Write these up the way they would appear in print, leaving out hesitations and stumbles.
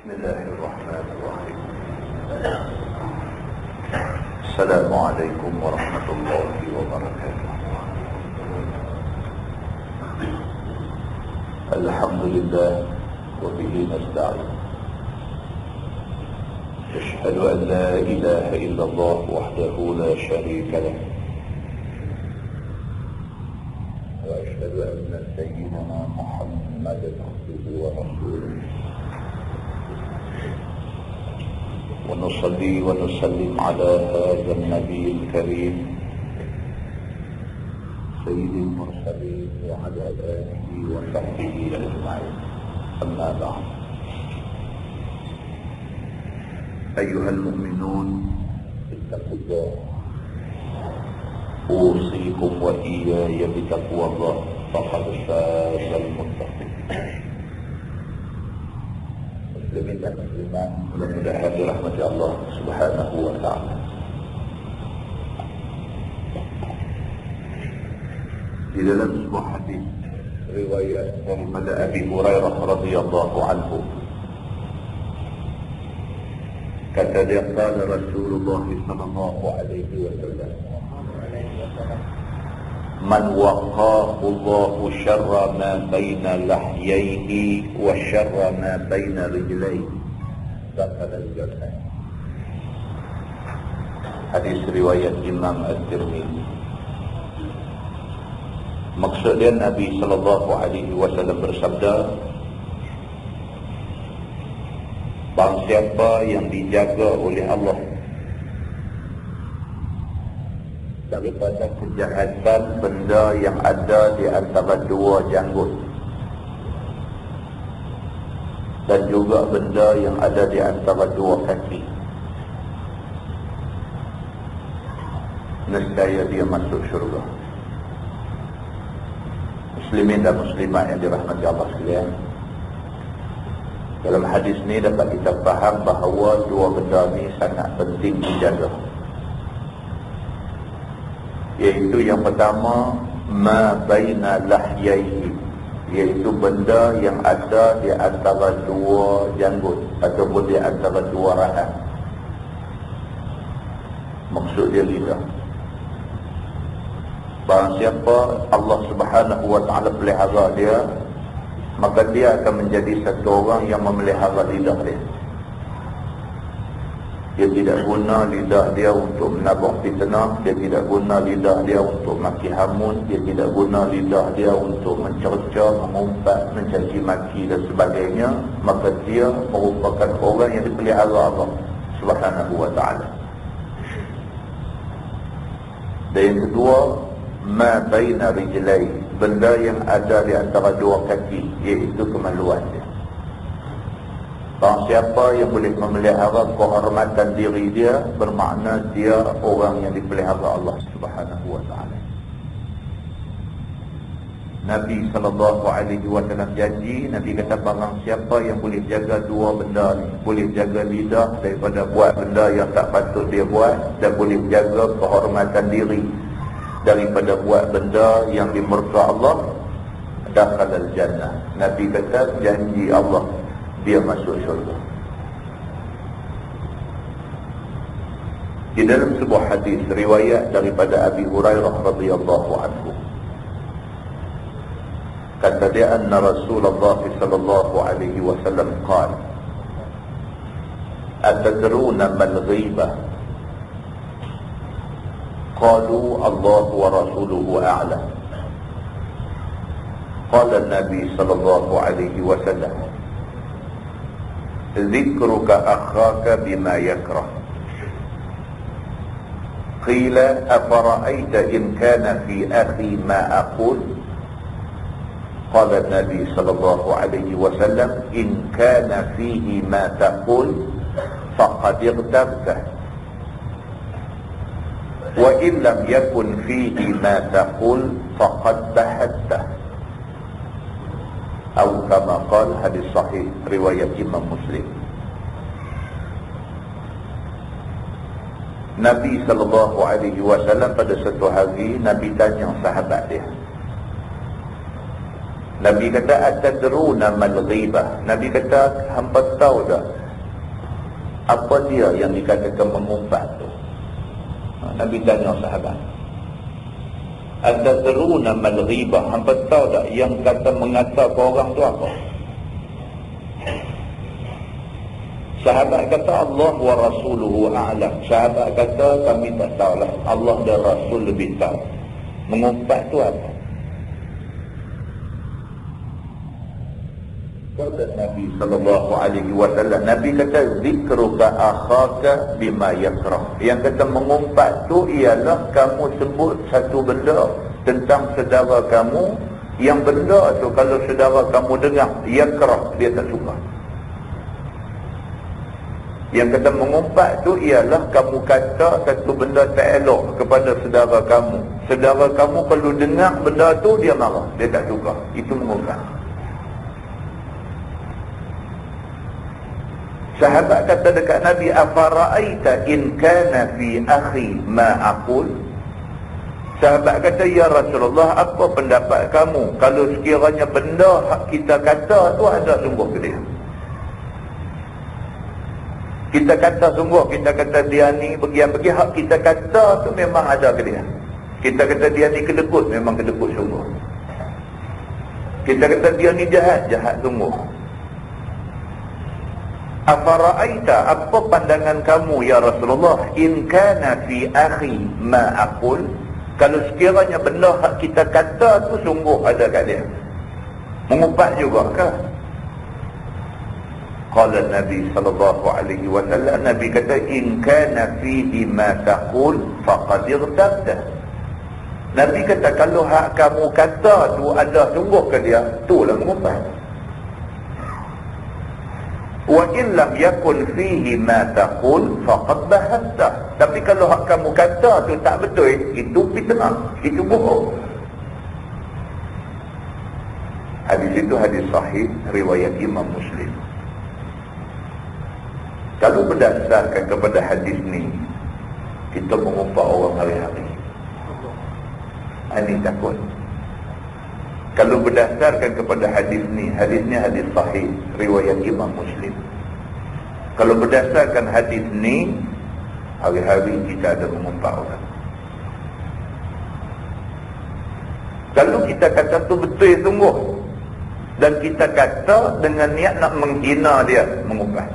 بسم الله الرحمن الرحيم. السلام عليكم ورحمة الله وبركاته. الحمد لله وبه نستعين. أشهد أن لا إله إلا الله وحده لا شريك له، وأشهد أن سيدنا محمدا عبده ورسوله، ونصلي ونسلم على هذا النبي الكريم سيد المرسلين وعلى آله وصحبه أجمعين. أما بعد، أيها المؤمنون اتقوا الله، أوصيكم وإياي بتقوى الله، فقد فاز المتقون. Muslimin dan muslimat, mudah-mudahan dirahmati Allah Subhanahu wa ta'ala. Di dalam sebuah hadis riwayat daripada Abi Hurairah radhiyallahu anhu, kata dia, qala Rasulullah sallallahu alaihi wasallam, man waqahu Allahu syarra ma baina lahyaihi wa syarra ma baina rijlaihi dakhala al-jannah. Hadis riwayat Imam At-Tirmidzi. Maksud dia, Nabi sallallahu alaihi wasallam bersabda, barang siapa yang dijaga oleh Allah daripada kejahatan benda yang ada di antara dua janggut dan juga benda yang ada di antara dua kaki, nescaya dia masuk syurga. Muslimin dan muslimat yang dirahmati Allah sekalian, dalam hadis ni dapat kita faham bahawa dua benda ni sangat penting dijaga, iaitu yang pertama, ma baina lahyaihi, iaitu benda yang ada di antara dua janggut ataupun di antara dua rahang. Maksud dia lidah. Barang siapa Allah Subhanahu wa ta'ala pelihara dia, maka dia akan menjadi satu orang yang memelihara lidah dia. Dia tidak guna lidah dia untuk menabur fitnah, dia tidak guna lidah dia untuk maki hamun, dia tidak guna lidah dia untuk mencerca, mengumpat, mencaci maki dan sebagainya. Maka dia merupakan orang yang dipelihara Allah Subhanahu wa ta'ala. Dan yang kedua, ma baina rijlai, benda yang ada di antara dua kaki, iaitu kemaluan dia. Barang siapa yang boleh memelihara kehormatan diri dia, bermakna dia orang yang dipelihara Allah Subhanahu wa ta'ala. Nabi SAW janji, Nabi kata, barang siapa yang boleh jaga dua benda ni, boleh jaga lidah daripada buat benda yang tak patut dia buat, dan boleh jaga kehormatan diri daripada buat benda yang dimurka Allah, dakhala al-jannah. Nabi kata, janji Allah, dia masuk syurga. Di dalam sebuah hadis riwayat daripada Abi Hurairah radhiyallahu anhu, kata dia, anna Rasulullah sallallahu alaihi wasallam qala, atadruna mal ghibah? Qalu Allah wa rasuluhu a'lam. Qala an-nabi sallallahu alaihi wasallam, ذكرك أخاك بما يكره. قيل أفرأيت إن كان في أخي ما أقول؟ قال النبي صلى الله عليه وسلم, إن كان فيه ما تقول فقد اغتبته، وإن لم يكن فيه ما تقول فقد بهته. Atau kama qala, hadis sahih riwayat Imam Muslim. Nabi SAW pada satu hari, Nabi tanya sahabat dia, Nabi kata atadruna mal ghibah. Nabi kata hampa tahu tak apa dia yang dikatakan mengumpat tu? Nabi tanya sahabat, atadruna mal ghibah, hampa tahu tak yang kata mengata ke orang tu apa? Sahabat kata Allah wa rasuluhu a'lam. Sahabat kata kami tak tahulah, Allah dan Rasul lebih tahu. Mengumpat tu apa? Kata Nabi sallallahu alaihi wasallam, Nabi kata zikruka akhaka bima yakrah. Yang kata mengumpat tu ialah kamu sebut satu benda tentang saudara kamu, yang benda tu kalau saudara kamu dengar yakrah, dia tak suka. Yang kata mengumpat tu ialah kamu kata satu benda tak elok kepada saudara kamu. Saudara kamu kalau dengar benda tu dia marah, dia tak suka. Itu mengumpat. Sahabat kata dekat Nabi, afara'aita in kana fi akhi ma aqul. Sahabat kata, ya Rasulullah, apa pendapat kamu kalau sekiranya benda hak kita kata tu ada sungguh ke dia? Kita kata sungguh, kita kata dia ni bagi hak kita kata tu memang ada ke dia. Kita kata dia ni kedekut, memang kedekut sungguh. Kita kata dia ni jahat, jahat sungguh. Afara'aita, apa pandangan kamu ya Rasulullah, in kana fi akhi ma aqul, kalau sekiranya benda hak kita kata tu sungguh ada kat dia, mengumpat juga ke? Qala Nabi sallallahu alaihi wasallam, Nabi kata in kana fihi ma taqul faqad irtabta. Nabi kata kalau hak kamu kata tu ada sungguh ke dia, itulah mengumpat. Wa in lam yakun fihi ma taqul faqad bahatta. Tapi kalau hak kamu kata tu tak betul, itu fitnah, itu bohong. Hadis itu hadis sahih riwayat Imam Muslim. Kalau berdasarkan kepada hadis ni, kita mengumpat orang hari-hari, ini takut. Kalau berdasarkan kepada hadis ni, hadisnya hadis sahih riwayat Imam Muslim. Kalau berdasarkan hadis ni, hari-hari kita ada mengumpat orang. Kalau kita kata tu betul sungguh, dan kita kata dengan niat nak menghina dia, mengumpat.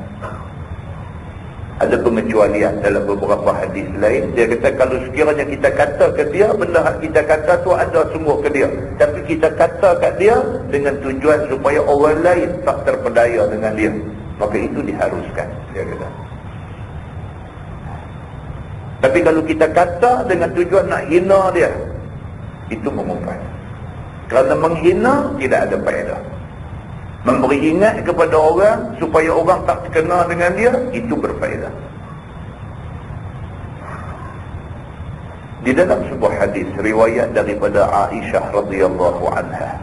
Ada pengecualian dalam beberapa hadis lain. Dia kata kalau sekiranya kita kata ke dia, benda yang kita kata tu ada sungguh ke dia, tapi kita kata kat dia dengan tujuan supaya orang lain tak terpedaya dengan dia, maka itu diharuskan, dia kata. Tapi kalau kita kata dengan tujuan nak hina dia, itu mengumpat. Kerana menghina tidak ada faedah. Memberi ingat kepada orang supaya orang tak terkena dengan dia, itu berfaedah. Di dalam sebuah hadis riwayat daripada Aisyah radhiyallahu anha,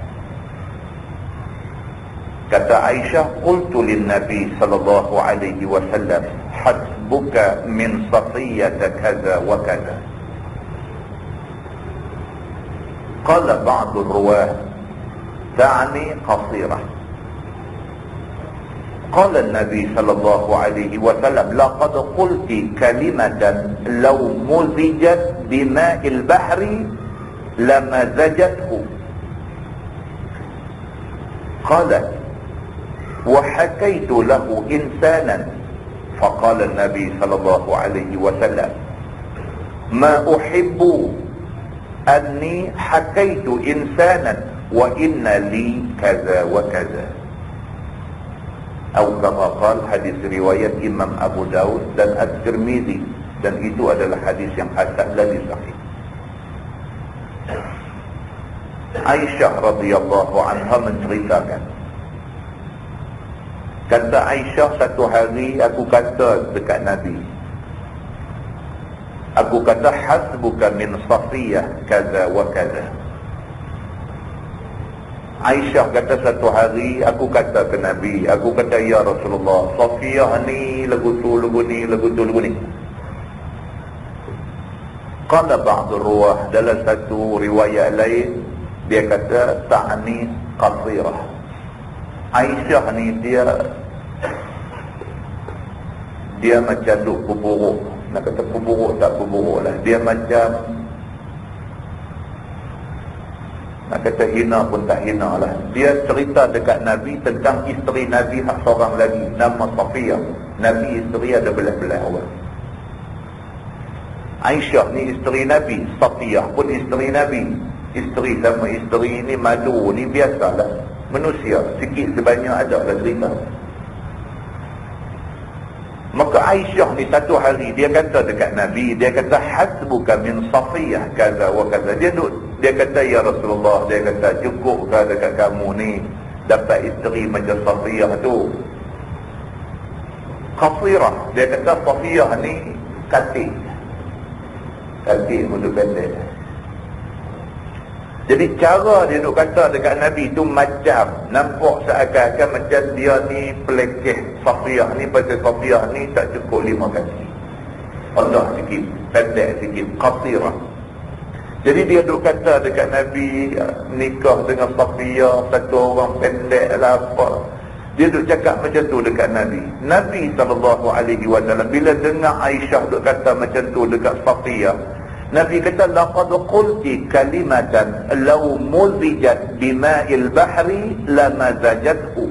kata Aisyah, qultu lin Nabi sallallahu alaihi wasallam, hasbuka min safiyyata kaza wa kaza. Qala ba'd ar-ruwah ta'ni qasirah. قال النبي صلى الله عليه وسلم لقد قلت كلمة لو مزجت بماء البحر لمزجته. قالت وحكيت له إنسانا فقال النبي صلى الله عليه وسلم ما أحب أني حكيت إنسانا وإن لي كذا وكذا. Atau kama qala, hadis riwayat Imam Abu Daud dan At-Tirmizi, dan itu adalah hadis yang hasan dan sahih. Aisyah radhiyallahu anha menceritakan, kata Aisyah, satu hari aku kata dekat Nabi, aku kata hasbuka min Safiyah kaza wa kaza. Aisyah kata satu hari aku kata ke Nabi, aku kata ya Rasulullah, Safiyah ni lagu tu lagu ni lagu tu lagu ni. Qala ba'd ruwah, dalam satu riwayat lain dia kata ta'ni qasirah. Aisyah ni dia macam duk berburuk. Nak kata berburuk tak berburuk lah. Dia macam nak kata hina pun tak hina lah. Dia cerita dekat Nabi tentang isteri Nabi hak seorang lagi, nama Safiyah. Nabi isteri ada belah-belah orang. Aisyah ni isteri Nabi, Safiyah pun isteri Nabi. Isteri sama isteri ni madu ni biasalah, manusia, sikit sebanyak ada lah cerita. Maka Aisyah ni satu hari dia kata dekat Nabi, dia kata hasbuka min Safiyah kaza wa kaza. Dia kata ya Rasulullah, dia kata cukup ke dekat kamu ni dapat isteri macam Safiyah tu. Qasirah, dia kata Safiyah ni katik mulut pendek. Jadi cara dia duk kata dekat Nabi tu macam nampak seakan-akan macam dia ni pelekeh Safiyah ni, pasal Safiyah ni tak cukup 5 kaki. Allah sikit, pendek sikit, qasirah. Jadi dia duk kata dekat Nabi nikah dengan Safiyah, satu orang pendek lah apa. Dia duk cakap macam tu dekat Nabi. Nabi SAW bila dengar Aisyah duk kata macam tu dekat Safiyah, Nabi kata laqad qulti kalimatan law muzijat bima'il bahri lamazajathu.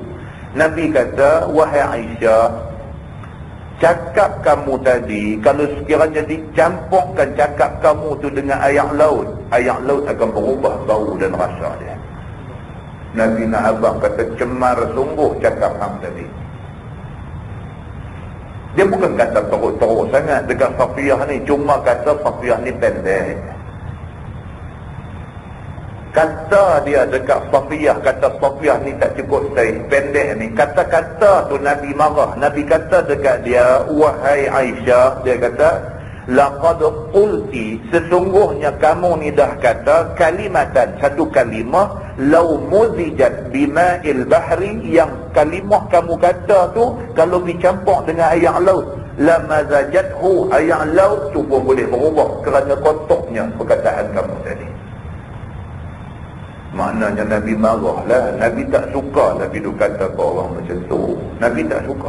Nabi kata, wahai Aisyah, cakap kamu tadi kalau sekiranya dicampurkan cakap kamu tu dengan air laut akan berubah bau dan rasa dia. Nabi nak abang kata cemar sungguh cakap hang tadi. Dia bukan kata teruk-teruk sangat dekat Safiyah ni, cuma kata Safiyah ni pendek. Kata dia dekat Safiyah, kata Safiyah ni tak cukup saiz, pendek ni. Kata-kata tu Nabi marah. Nabi kata dekat dia, wahai Aisyah, dia kata laqad qulti, sesungguhnya kamu ni dah kata kalimatan, satu kalimah, law muzijat bima'il bahri, yang kalimah kamu kata tu kalau dicampur dengan air laut, lamazajathu, air laut tu pun boleh berubah kerana kotornya perkataan kamu tadi. Maknanya Nabi marah lah. Nabi tak suka Nabi tu kata ke orang macam tu. Nabi tak suka.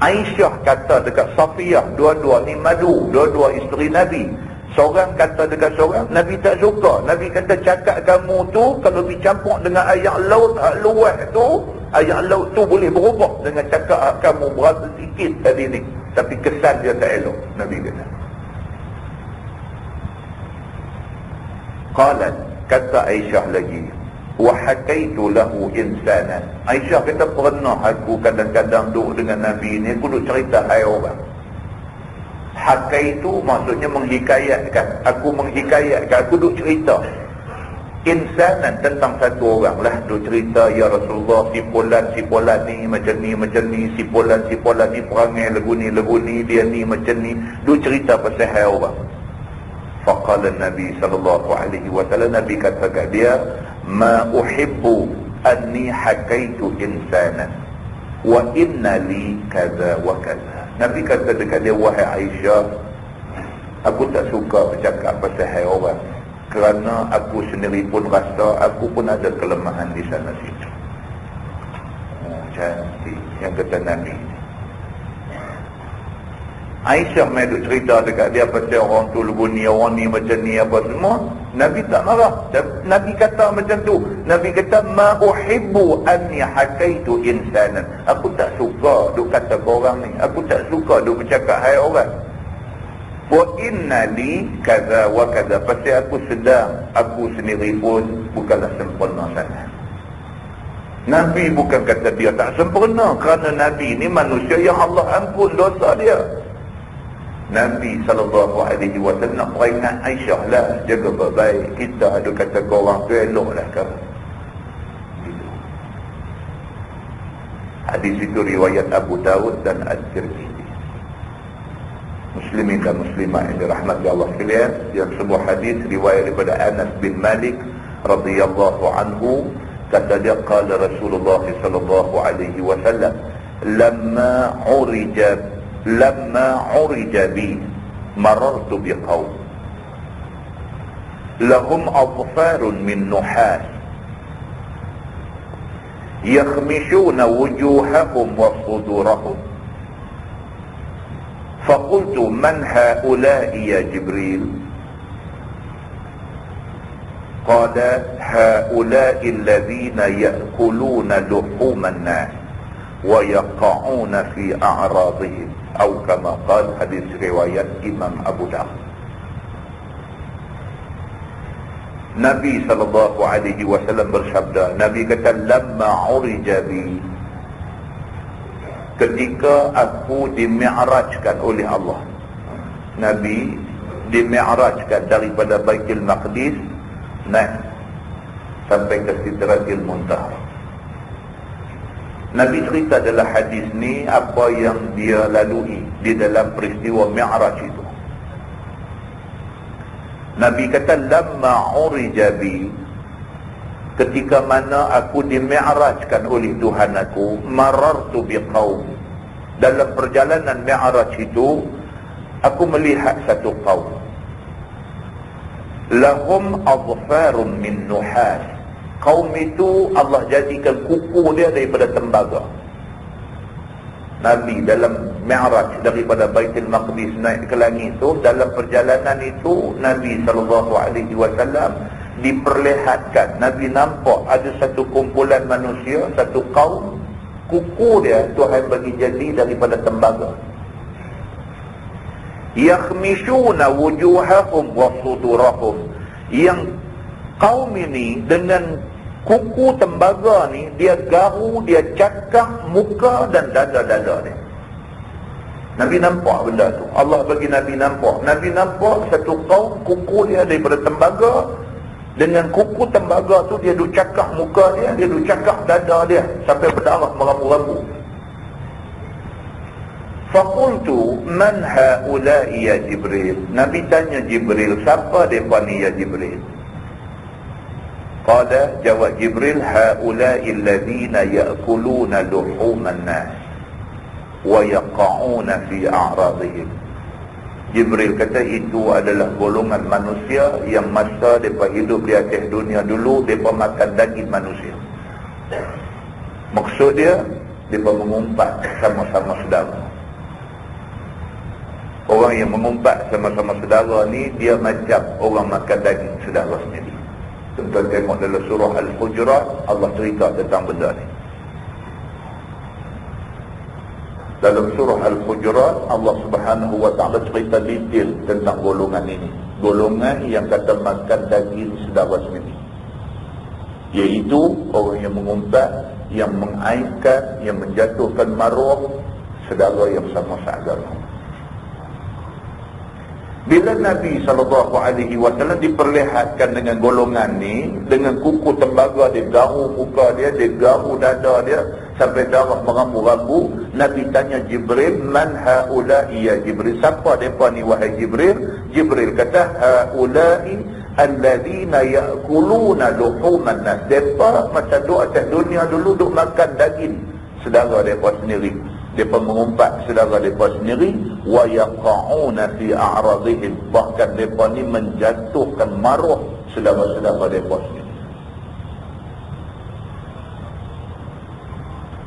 Aisyah kata dekat Safiyah, dua-dua ni madu, dua-dua isteri Nabi. Seorang kata dekat seorang, Nabi tak suka. Nabi kata cakap kamu tu kalau dicampur dengan air laut hak luas tu, air laut tu boleh berubah dengan cakap kamu berasa sikit tadi ni, tapi kesan dia tak elok. Nabi kata. Qalat, kata Aisyah lagi, wa hakaitu lahu insanan. Aisyah kata pernah aku kadang-kadang duduk dengan Nabi ni, aku duduk cerita hai orang. Hakaitu maksudnya menghikayatkan. Aku menghikayatkan, aku duduk cerita insanan tentang satu orang lah. Duduk cerita, ya Rasulullah, si fulan ni macam ni, si fulan ni perangai lagu ni, dia ni macam ni. Duduk cerita pasal hai orang. Faqala Nabi SAW, Nabi kata kat dia, ma uhibbu anni hakaitu insanan wa inna li kaza wa kaza. Nabi kata dekat dia, wahai Aisyah, aku tak suka bercakap pasal hai orang, kerana aku sendiri pun rasa aku pun ada kelemahan di sana situ. Cantik yang kata Nabi. Aisyah main duk cerita dekat dia pasal orang tu lugu ni, orang ni macam ni apa semua. Nabi tak marah. Nabi kata macam tu. Nabi kata ma uhibbu anni hakaitu insanan. Aku tak suka duk kata ke orang ni. Aku tak suka duk bercakap hai orang. Wa inna li kaza wa kaza. Pasal aku sedang, aku sendiri pun bukanlah sempurna sangat. Nabi bukan kata dia tak sempurna, kerana Nabi ni manusia yang Allah ampun dosa dia. Nabi SAW nak peringat Aisyah lah, jaga baik-baik. Kita ada kata ke orang tu elok lah kan. Hadis itu riwayat Abu Dawud dan At-Tirmidzi. Muslimin dan muslimat yang dirahmati Allah sekalian, yang sebuah hadis riwayat daripada Anas bin Malik radhiyallahu anhu, kata dia, qala Rasulullah sallallahu alaihi wasallam, lamma urija bi marartu biqaum lahum adfarun min nuhas yakhmishuna wujuhahum wa sudurahum. Faqultu man haula'i ya Jibril? Qala haula'i alladhina ya'kuluna luhuman nas wa yaqa'una fi a'radihim, atau kama qala, hadis riwayat Imam Abu Dawud. Nabi SAW bersabda, Nabi kata, lamma urija bi, ketika aku dimi'rajkan oleh Allah. Nabi dimi'rajkan daripada Baitul Maqdis naik sampai ke Sidratil Muntaha. Nabi cerita dalam hadis ni apa yang dia lalui di dalam peristiwa Mi'raj itu. Nabi kata, lamma urija bi, ketika mana aku dimi'rajkan oleh Tuhan aku, marartu biqaum, dalam perjalanan Mi'raj itu aku melihat satu kaum, lahum adfarun min nuhas. Kaum itu Allah jadikan kuku dia daripada tembaga. Nabi dalam Mi'raj daripada Baitul Maqdis naik ke langit itu, dalam perjalanan itu Nabi SAW diperlihatkan, Nabi nampak ada satu kumpulan manusia, satu kaum, kuku dia Tuhan bagi jadi daripada tembaga. Yakhmishuna wujuhahum wa sudurahum, yang kaum ini dengan kuku tembaga ni, dia garu, dia cakap muka dan dada-dada dia. Nabi nampak benda tu. Allah bagi Nabi nampak. Nabi nampak satu kaum, kuku dia daripada tembaga, dengan kuku tembaga tu dia duk cakap muka dia, dia duk cakap dada dia sampai berdarah merapu-rapu. Faqultu man haula'i ya Jibril? Nabi tanya Jibril, siapa depa ni ya Jibril? Qala, jawab Jibril, haula'i alladhina ya'kuluna luhuman nas wa yaqa'una fi a'radihim. Jibril kata, itu adalah golongan manusia yang masa mereka hidup di atas dunia dulu, mereka makan daging manusia. Maksud dia, mereka mengumpat sama-sama saudara. Orang yang mengumpat sama-sama saudara ni, dia macam orang makan daging saudara sendiri. Tuan-tuan tengok dalam surah Al-Hujurat, Allah cerita tentang benda ni. Dalam surah Al-Hujurat, Allah Subhanahu wa ta'ala cerita detail tentang golongan ini. Golongan yang kata makan daging saudara sendiri, iaitu orang yang mengumpat, yang mengaibkan, yang menjatuhkan maruah saudara yang sama seagama. Bila Nabi SAW diperlihatkan dengan golongan ni, dengan kuku tembaga, dia garu muka dia, dia garu dada dia sampai darah merapu-rapu, Nabi tanya Jibril, man haula'i ya Jibril? Siapa mereka ni wahai Jibril? Jibril kata, haula'i alladhina ya'kuluna luhuman nas. Mereka macam duk atas dunia dulu duk makan daging saudara mereka sendiri. Mereka mengumpat saudara mereka sendiri, wa yaqa'una fi a'radihim, bahkan mereka ni menjatuhkan maruah saudara-saudara mereka sendiri.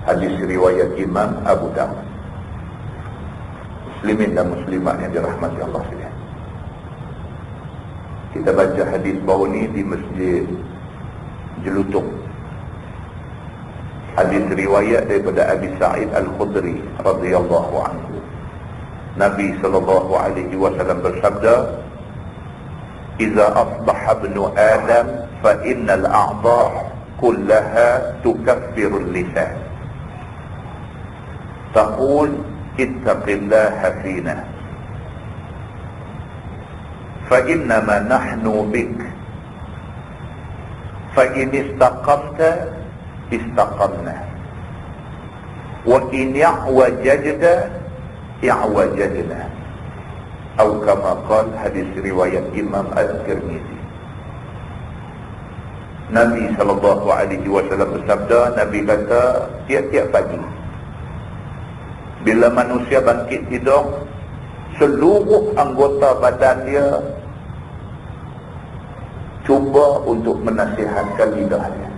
Hadis riwayat Imam Abu Dawud. Muslimin dan muslimat yang dirahmati Allah sekalian, kita baca hadis baru ni di Masjid Jelutung. Hadis riwayat daripada Abi Sa'id Al-Khudri radhiyallahu anhu. Nabi SAW bersabda, "Idza asbaha ibnu Adam fa innal a'dha' kullaha tukaffiru al-lisan. Taqul ittaqillaha fina. Fa innama nahnu bik. Fa in istaqamta istaqamna. Wa in i'wajajta i'wajajna." Atau kama qala, hadis riwayat Imam At-Tirmizi. Nabi SAW bersabda, Nabi kata, tiap-tiap pagi bila manusia bangkit tidur, seluruh anggota badan dia cuba untuk menasihatkan lidahnya.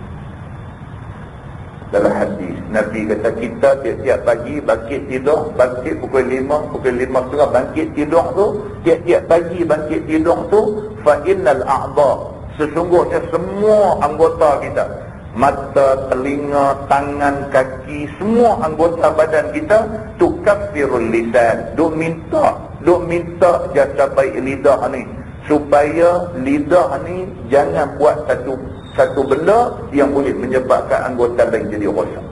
Dalam hadis Nabi kata kita tiap-tiap pagi bangkit tidur, bangkit pukul 5, pukul 5.30 bangkit tidur tu, tiap-tiap pagi bangkit tidur tu, fa innal a'dha, sesungguhnya semua anggota kita, mata, telinga, tangan, kaki, semua anggota badan kita tukaffirul lisan, duk minta jasa baik lidah ni, supaya lidah ni jangan buat satu benda yang boleh menyebabkan anggota lain jadi rosak.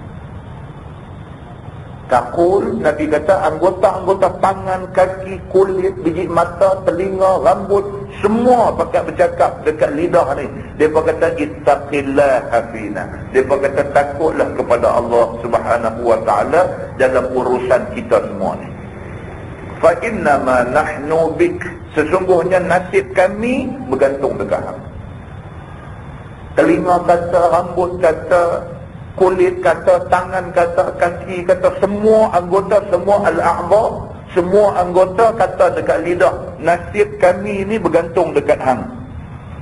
Takul, Nabi kata anggota-anggota tangan, kaki, kulit, biji mata, telinga, rambut, semua pakat bercakap dekat lidah ni. Mereka kata ittaqillah hafina. Mereka kata takutlah kepada Allah Subhanahu wa ta'ala dalam urusan kita semua ni. Fa innama nahnu bik, sesungguhnya nasib kami bergantung dekat hang. Telinga kata, rambut kata, kulit kata, tangan kata, kaki kata, semua anggota, semua al-a'dha, semua anggota kata dekat lidah, nasib kami ini bergantung dekat hang.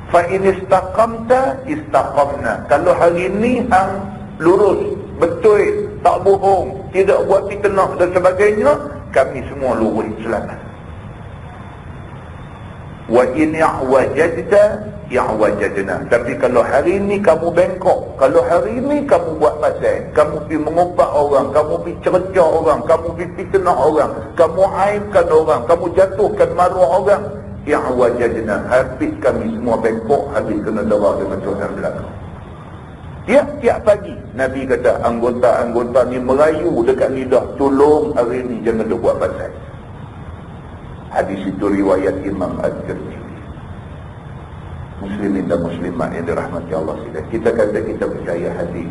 Fa in istaqamta istaqamna. Kalau hari ini hang lurus, betul, tak bohong, tidak buat fitnah dan sebagainya, kami semua lurus selamat. Wa in i'wajadta i'wajadna. Tapi kalau hari ini kamu bengkok, kalau hari ini kamu buat pasal, kamu pergi mengumpat orang, kamu pergi cerca orang, kamu pergi fitnah orang, kamu aibkan orang, kamu jatuhkan maruah orang, i'wajadna, habis kami semua bengkok, habis kena darah dengan Tuhan belakang. Tiap-tiap pagi Nabi kata anggota-anggota ni merayu dekat lidah, tolong hari ini jangan dia buat pasal. Hadis itu riwayat Imam Al-Tirmidzi. Muslimin dan muslimat yang dirahmati Allah sekalian, kita kata kita percaya hadis,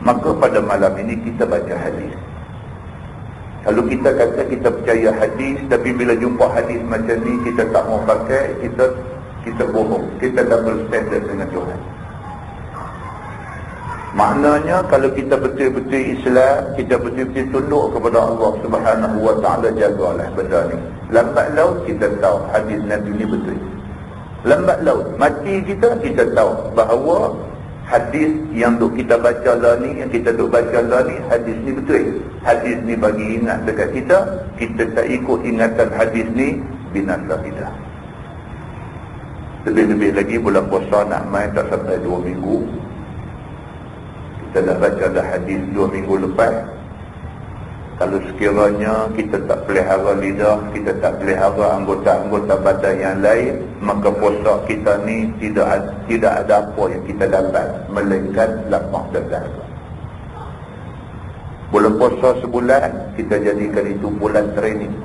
maka pada malam ini kita baca hadis. Kalau kita kata kita percaya hadis, tapi bila jumpa hadis macam ni kita tak mau pakai, kita bohong, kita double standard dengan Tuhan. Maknanya kalau kita betul-betul Islam, kita betul-betul tunduk kepada Allah Subhanahu wa ta'ala, jagalah benda ni. Lambat laun kita tahu hadis Nabi ni betul. Lambat laun mati kita tahu bahawa hadis yang duk kita baca lah ni, yang kita duk baca lah ni, hadis ni betul. Hadis ni bagi ingat dekat kita tak ikut ingatan hadis ni, binasa kita. Lebih-lebih lagi bulan puasa nak main tak sampai 2 minggu. Kita dah baca dah hadis 2 minggu lepas. Kalau sekiranya kita tak pelihara lidah, kita tak pelihara anggota-anggota badan yang lain, maka puasa kita ni tidak ada apa yang kita dapat melainkan lapang dan dahaga. Bulan puasa sebulan, kita jadikan itu bulan training.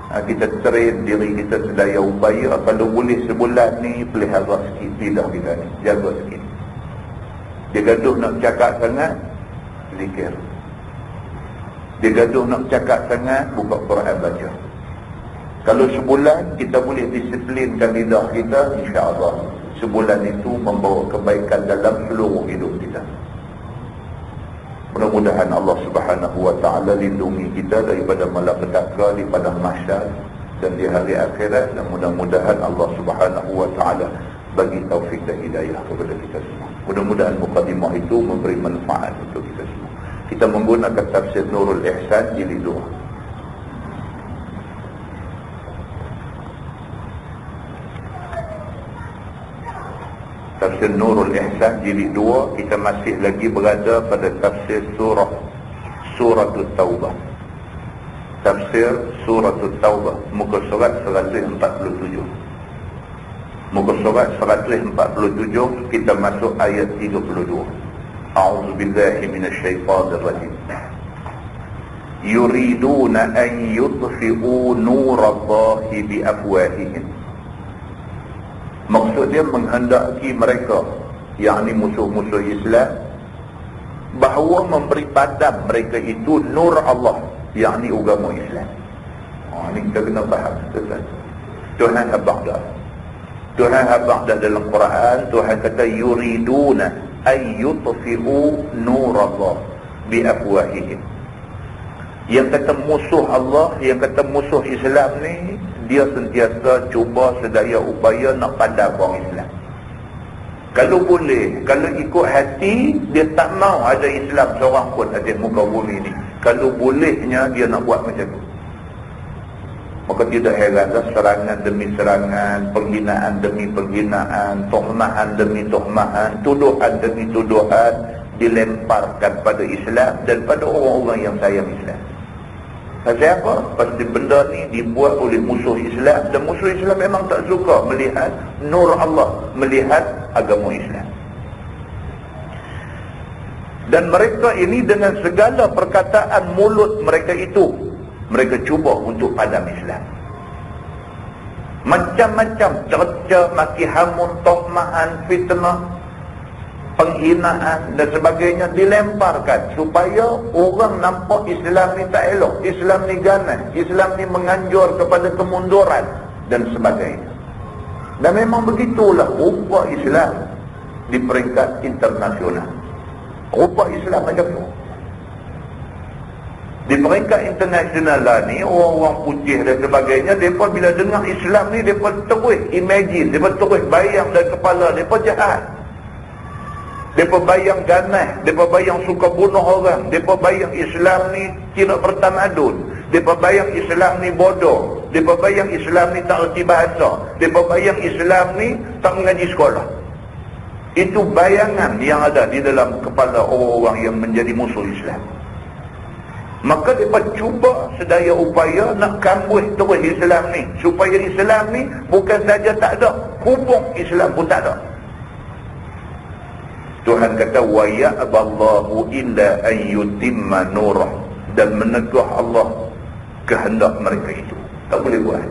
Kita train diri kita sedaya upaya. Kalau boleh sebulan ni, pelihara sikit lidah kita ni, jaga sikit. Dia gaduh nak cakap sangat, zikir. Dia gaduh nak cakap sangat, buka Quran baca. Kalau sebulan kita boleh disiplinkan lidah kita, insya-Allah sebulan itu membawa kebaikan dalam seluruh hidup kita. Mudah-mudahan Allah Subhanahu wa ta'ala lindungi kita daripada malapetaka di padang mahsyar dan di hari akhirat, dan mudah-mudahan Allah Subhanahu wa ta'ala bagi taufik dan hidayah kepada kita semua. Mudah-mudahan mukadimah itu memberi manfaat untuk kita semua. Kita menggunakan tafsir Nurul Ihsan jilid 2. Tafsir Nurul Ihsan jilid 2, kita masih lagi berada pada tafsir Suratul Taubah. Tafsir Suratul Taubah, muka surat 147. Muka surat 147, kita masuk ayat 32. A'udzu billahi minasyaitonir rajim. Yuriduna an yutfi'u nurallahi biafwahihim. Maksudnya menghendaki mereka, yakni musuh-musuh Islam, bahawa memberi padam mereka itu nur Allah, yakni agama Islam. Ini kita kena faham. Tuhan habaq dah. Tuhan habaq dah dalam Quran. Tuhan kata yuriduna ay yutfi'u nurallah biafwahihim. Yang kata musuh Allah, yang kata musuh Islam ni, dia sentiasa cuba sedaya upaya nak padam orang Islam. Kalau boleh, kalau ikut hati, dia tak mau ada Islam seorang pun atas muka bumi ni. Kalau bolehnya dia nak buat macam tu. Maka tidak heranlah serangan demi serangan, penghinaan demi penghinaan, tuhmahan demi tuhmahan, tuduhan demi tuduhan dilemparkan pada Islam dan pada orang-orang yang sayang Islam. Pasal apa? Pasti benda ni dibuat oleh musuh Islam, dan musuh Islam memang tak suka melihat nur Allah, melihat agama Islam. Dan mereka ini dengan segala perkataan mulut mereka itu, mereka cuba untuk padam Islam. Macam-macam cerca, maki hamun, tuhmahan, fitnah, penghinaan dan sebagainya dilemparkan supaya orang nampak Islam ni tak elok, Islam ni ganas, Islam ni menganjur kepada kemunduran dan sebagainya. Dan memang begitulah rupa Islam di peringkat internasional. Rupa Islam macam tu. Di peringkat internasional lah ni, orang-orang putih dan sebagainya, mereka bila dengar Islam ni, mereka terus imagine, mereka terus bayang dalam kepala mereka jahat. Mereka bayang ganas, mereka bayang suka bunuh orang, mereka bayang Islam ni tidak bertamadun, mereka bayang Islam ni bodoh, mereka bayang Islam ni tak erti bahasa, mereka bayang Islam ni tak mengaji sekolah. Itu bayangan yang ada di dalam kepala orang-orang yang menjadi musuh Islam. Maka mereka cuba sedaya upaya nak kambuh terus Islam ni, supaya Islam ni bukan saja tak ada, hubung Islam pun tak ada. Tuhan kata wa ya'ballahu illa an yutimma nurah, dan menegah Allah kehendak mereka itu. Tak boleh buat.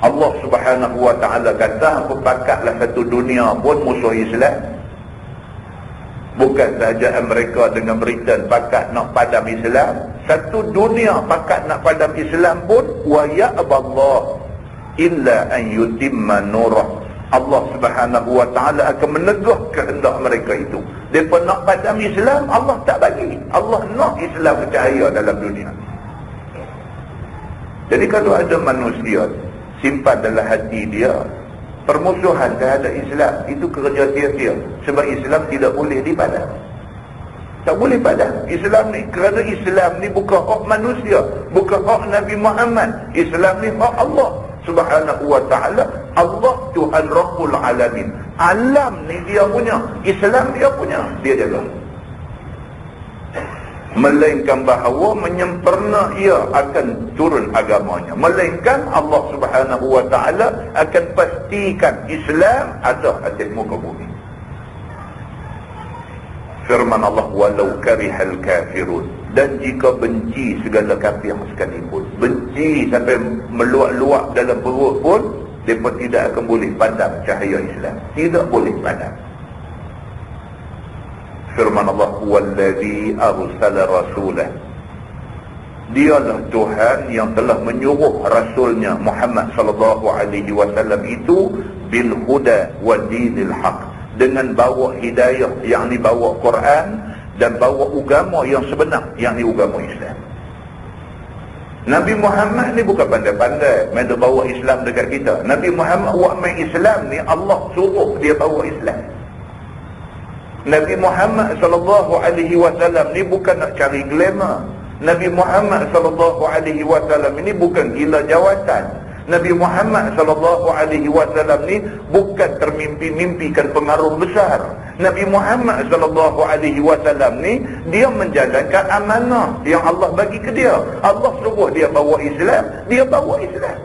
Allah Subhanahu wa ta'ala kata, aku pakatlah satu dunia pun musuh Islam. Bukan sahaja mereka dengan Britain pakat nak padam Islam, satu dunia pakat nak padam Islam pun wa ya'ballahu illa an yutimma nurah. Allah Subhanahu wa ta'ala akan menegah kehendak mereka itu. Mereka nak padam Islam, Allah tak bagi. Allah nak Islam bercahaya dalam dunia. Jadi kalau ada manusia simpan dalam hati dia permusuhan terhadap Islam, itu kerja sia-sia. Sebab Islam tidak boleh dipadam. Tak boleh padam Islam ni, kerana Islam ni bukan hak manusia, bukan hak Nabi Muhammad. Islam ni hak Allah Subhanahu wa ta'ala. Allah Tuhan Rabbul Alamin. Alam ni dia punya, Islam dia punya, dia jaga. Melainkan bahawa menyempurna ia akan turun agamanya, melainkan Allah Subhanahu wa ta'ala akan pastikan Islam ada atas muka bumi. Firman Allah, walau karihal kafirun, dan jika benci segala kafir sekalipun, benci sampai meluak-luak dalam perut pun, mereka tidak akan boleh padam cahaya Islam. Tidak boleh padam. Firman Allah, wallazi arsala rasulah, dialah Tuhan yang telah menyuruh rasulnya Muhammad sallallahu alaihi wasallam itu bil huda wa dinil haq, dengan bawa hidayah, yakni bawa Quran, dan bawa agama yang sebenar, yakni agama Islam. Nabi Muhammad ni bukan pandai-pandai main dia bawa Islam dekat kita. Nabi Muhammad buat main Islam ni, Allah suruh dia bawa Islam. Nabi Muhammad sallallahu alaihi wasallam ni bukan nak cari glamour. Nabi Muhammad sallallahu alaihi wasallam ini bukan gila jawatan. Nabi Muhammad sallallahu alaihi wasallam ni bukan termimpi-mimpikan pengaruh besar. Nabi Muhammad sallallahu alaihi wasallam ni dia menjalankan amanah yang Allah bagi ke dia. Allah suruh dia bawa Islam, dia bawa Islam.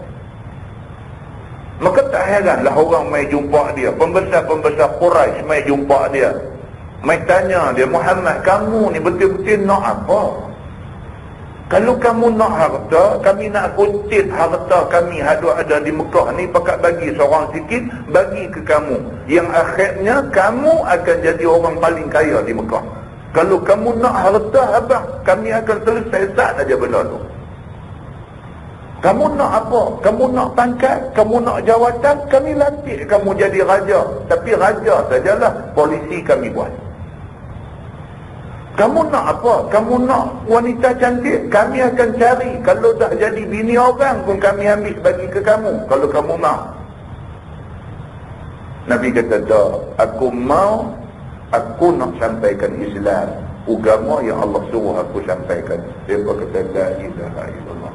Maka tak heranlah orang mai jumpa dia, pembesar-pembesar Quraisy mai jumpa dia, mai tanya dia, Muhammad, kamu ni betul-betul nak apa? Kalau kamu nak harta, kami nak kutip harta kami ada di Mekah ni, pakat bagi seorang sikit, bagi ke kamu. Yang akhirnya kamu akan jadi orang paling kaya di Mekah. Kalau kamu nak harta, abang, kami akan selesai saja benda tu. Kamu nak apa? Kamu nak pangkat? Kamu nak jawatan? Kami lantik kamu jadi raja. Tapi raja sajalah, polisi kami buat. Kamu nak apa? Kamu nak wanita cantik? Kami akan cari. Kalau dah jadi bini orang pun kami ambil bagi ke kamu, kalau kamu mau. Nabi kata, tak, aku nak sampaikan Islam, agama yang Allah suruh aku sampaikan. Mereka kata, la ilaha illallah.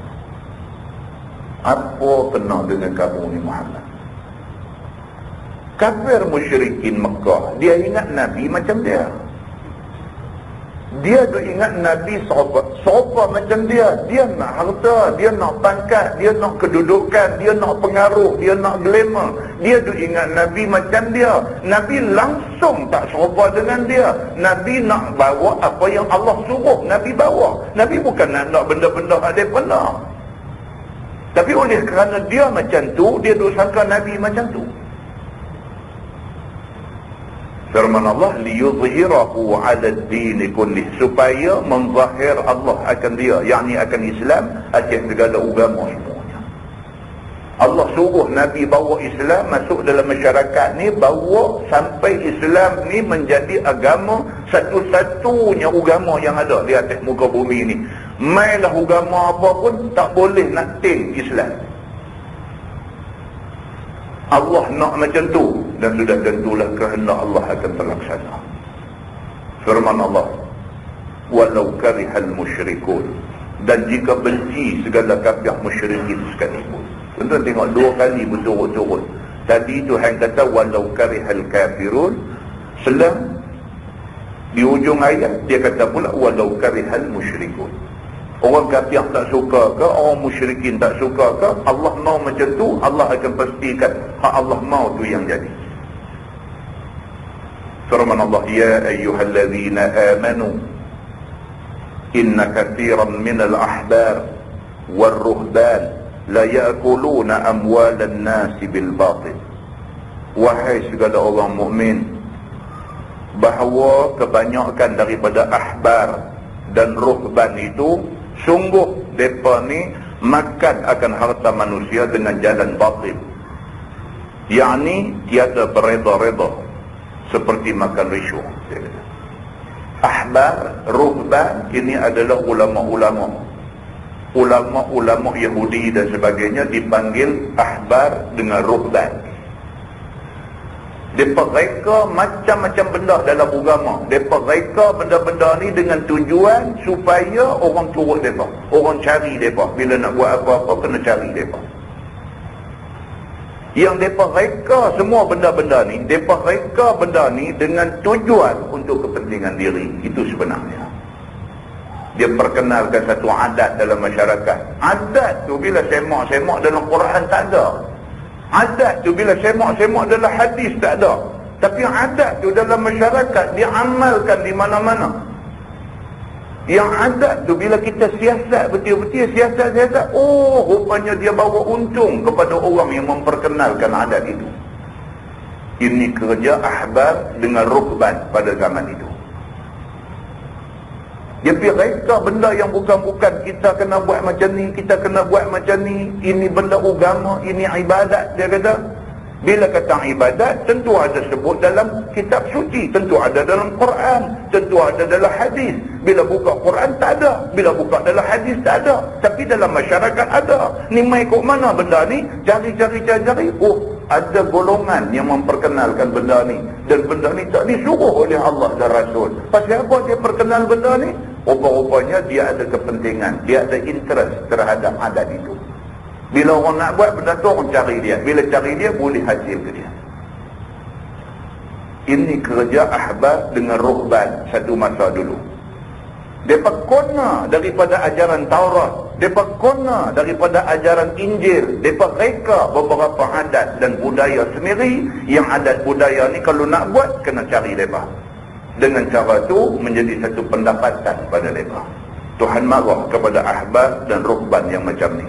Apa kena dengan kamu ni Muhammad? Kafir musyrikin Mekah, dia ingat Nabi macam dia. Dia tu ingat Nabi serupa macam dia. Dia nak harta, dia nak pangkat, dia nak kedudukan, dia nak pengaruh, dia nak glamour. Dia tu ingat Nabi macam dia. Nabi langsung tak serupa dengan dia. Nabi nak bawa apa yang Allah suruh Nabi bawa. Nabi bukan nak benda-benda ada pernah. Tapi oleh kerana dia macam tu, dia duk sangka Nabi macam tu. Firman Allah, liyuzhirahu 'ala ad-din kullih, supaya menzahir Allah akan dia, yakni akan Islam atas segala agama semuanya. Allah suruh Nabi bawa Islam masuk dalam masyarakat ni, bawa sampai Islam ni menjadi agama satu-satunya agama yang ada di atas muka bumi ni. Mailah agama apa pun tak boleh nak ting Islam. Allah nak macam tu, dan sudah tentulah kehendak Allah akan terlaksana. Firman Allah, walau karihal musyrikun, dan jika benci segala kafir musyrikin sekalipun. Tuan-tuan tengok dua kali berturut-turut. Tadi Tuhan kata walau karihal kafirun, selang di ujung ayat dia kata pula walau karihal musyrikun. Orang kafir tak suka ke, orang musyrikin tak suka ke, Allah mau macam tu, Allah akan pastikan hak Allah mau tu yang jadi. Firman Allah, ya ayyuhallazina amanu inna katsiran minal ahbar warruhban la ya'kuluna amwalan nasi bil batil. Wahai segala orang mukmin, bahawa kebanyakan daripada ahbar dan ruhban itu, sungguh mereka ni makan akan harta manusia dengan jalan batil, yakni tiada bereda-reda, seperti makan risuah. Ahbar, ruhban, ini adalah ulama-ulama Yahudi dan sebagainya dipanggil ahbar dengan ruhban. Mereka reka macam-macam benda dalam agama. Mereka reka benda-benda ni dengan tujuan supaya orang turut mereka, orang cari mereka. Bila nak buat apa-apa kena cari mereka. Yang mereka reka semua benda-benda ni, mereka reka benda ni dengan tujuan untuk kepentingan diri. Itu sebenarnya. Dia perkenalkan satu adat dalam masyarakat. Adat tu bila semak-semak dalam Quran tak ada. Adat tu bila semak-semak dalam hadis tak ada. Tapi adat tu dalam masyarakat diamalkan di mana-mana. Yang adat tu bila kita siasat betul-betul, siasat, oh rupanya dia bawa untung kepada orang yang memperkenalkan adat itu. Ini kerja ahbar dengan ruhban pada zaman itu. Dia pergi reka benda yang bukan-bukan. Kita kena buat macam ni, kita kena buat macam ni. Ini benda agama, ini ibadat. Dia kata, bila kata ibadat, tentu ada sebut dalam kitab suci, tentu ada dalam Quran, tentu ada dalam hadis. Bila buka Quran tak ada, bila buka dalam hadis tak ada, tapi dalam masyarakat ada. Ni mai kok mana benda ni? Cari. Oh, ada golongan yang memperkenalkan benda ni, dan benda ni tak disuruh oleh Allah dan Rasul. Pasal apa dia perkenal benda ni? Rupa-rupanya dia ada kepentingan, dia ada interest terhadap adat itu. Bila orang nak buat benda tu, orang cari dia. Bila cari dia, boleh hasil ke dia. Ini kerja ahbar dengan ruhban satu masa dulu. Mereka kona daripada ajaran Taurat, mereka kona daripada ajaran Injil. Mereka reka beberapa adat dan budaya sendiri. Yang adat budaya ni kalau nak buat, kena cari mereka. Dengan cara tu menjadi satu pendapatan pada mereka. Tuhan marah kepada ahbar dan ruhban yang macam ni.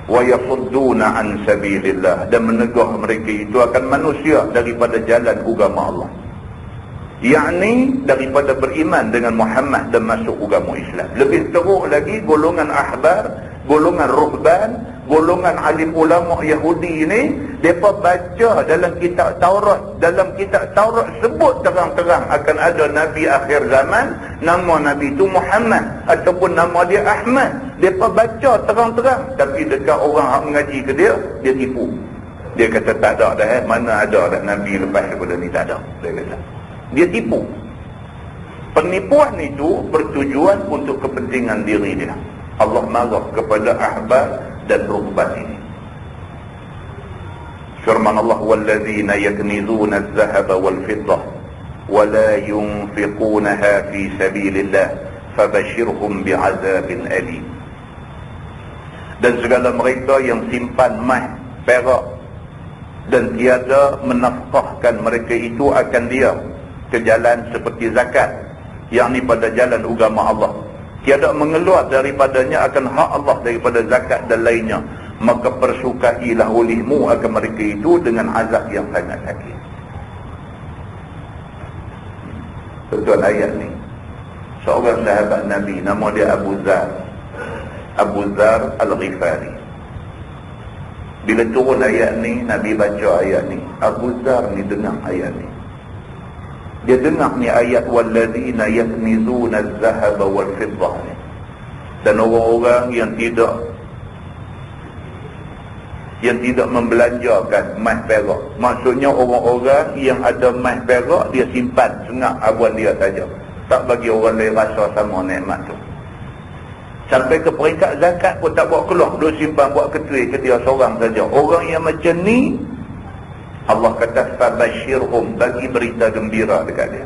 Wa yasudduna an sabilillah, dan menegah mereka itu akan manusia daripada jalan agama Allah, yakni daripada beriman dengan Muhammad dan masuk agama Islam. Lebih teruk lagi, golongan ahbar, golongan ruhban, golongan alim ulama Yahudi ini, mereka baca dalam kitab Taurat. Dalam kitab Taurat sebut terang-terang akan ada Nabi akhir zaman, nama Nabi itu Muhammad ataupun nama dia Ahmad. Mereka baca terang-terang, tapi dekat orang yang mengaji ke dia, dia tipu. Dia kata tak ada dah, mana ada dah Nabi lepas daripada ni, tak ada. Dia kata dia tipu. Penipuan itu bertujuan untuk kepentingan diri dia. Allah marah kepada ahbar dan rukban ini. Firman Allah, walladzina yaknizuna az-zahaba wal fiddah wa la yunfiqunaha fi sabilillah fabashirhum bi'adzabin alim. Dan segala mereka yang simpan emas, perak dan tiada menafkahkan mereka itu akan dia ke jalan seperti zakat, yakni pada jalan agama Allah, tiada mengeluar daripadanya akan hak Allah daripada zakat dan lainnya, maka persukailah olehmu akan mereka itu dengan azab yang sangat sakit. Tuan ayat ni, seorang sahabat Nabi, nama dia Abu Dzar Al-Ghifari. Bila turun ayat ni, Nabi baca ayat ni, Abu Dzar ni dengar ayat ni. Dia dengar ni ayat walladzina yaknizuna az-zahaba wal fiddah ni. Dan orang-orang yang tidak membelanjakan emas perak. Maksudnya orang-orang yang ada emas perak, dia simpan sengak abuan dia saja, tak bagi orang lain rasa sama nikmat tu. Sampai ke peringkat zakat pun tak buat keluar, duk simpan buat ketui ke dia seorang saja. Orang yang macam ni, Allah kata fabashirhum, bagi berita gembira dekat dia.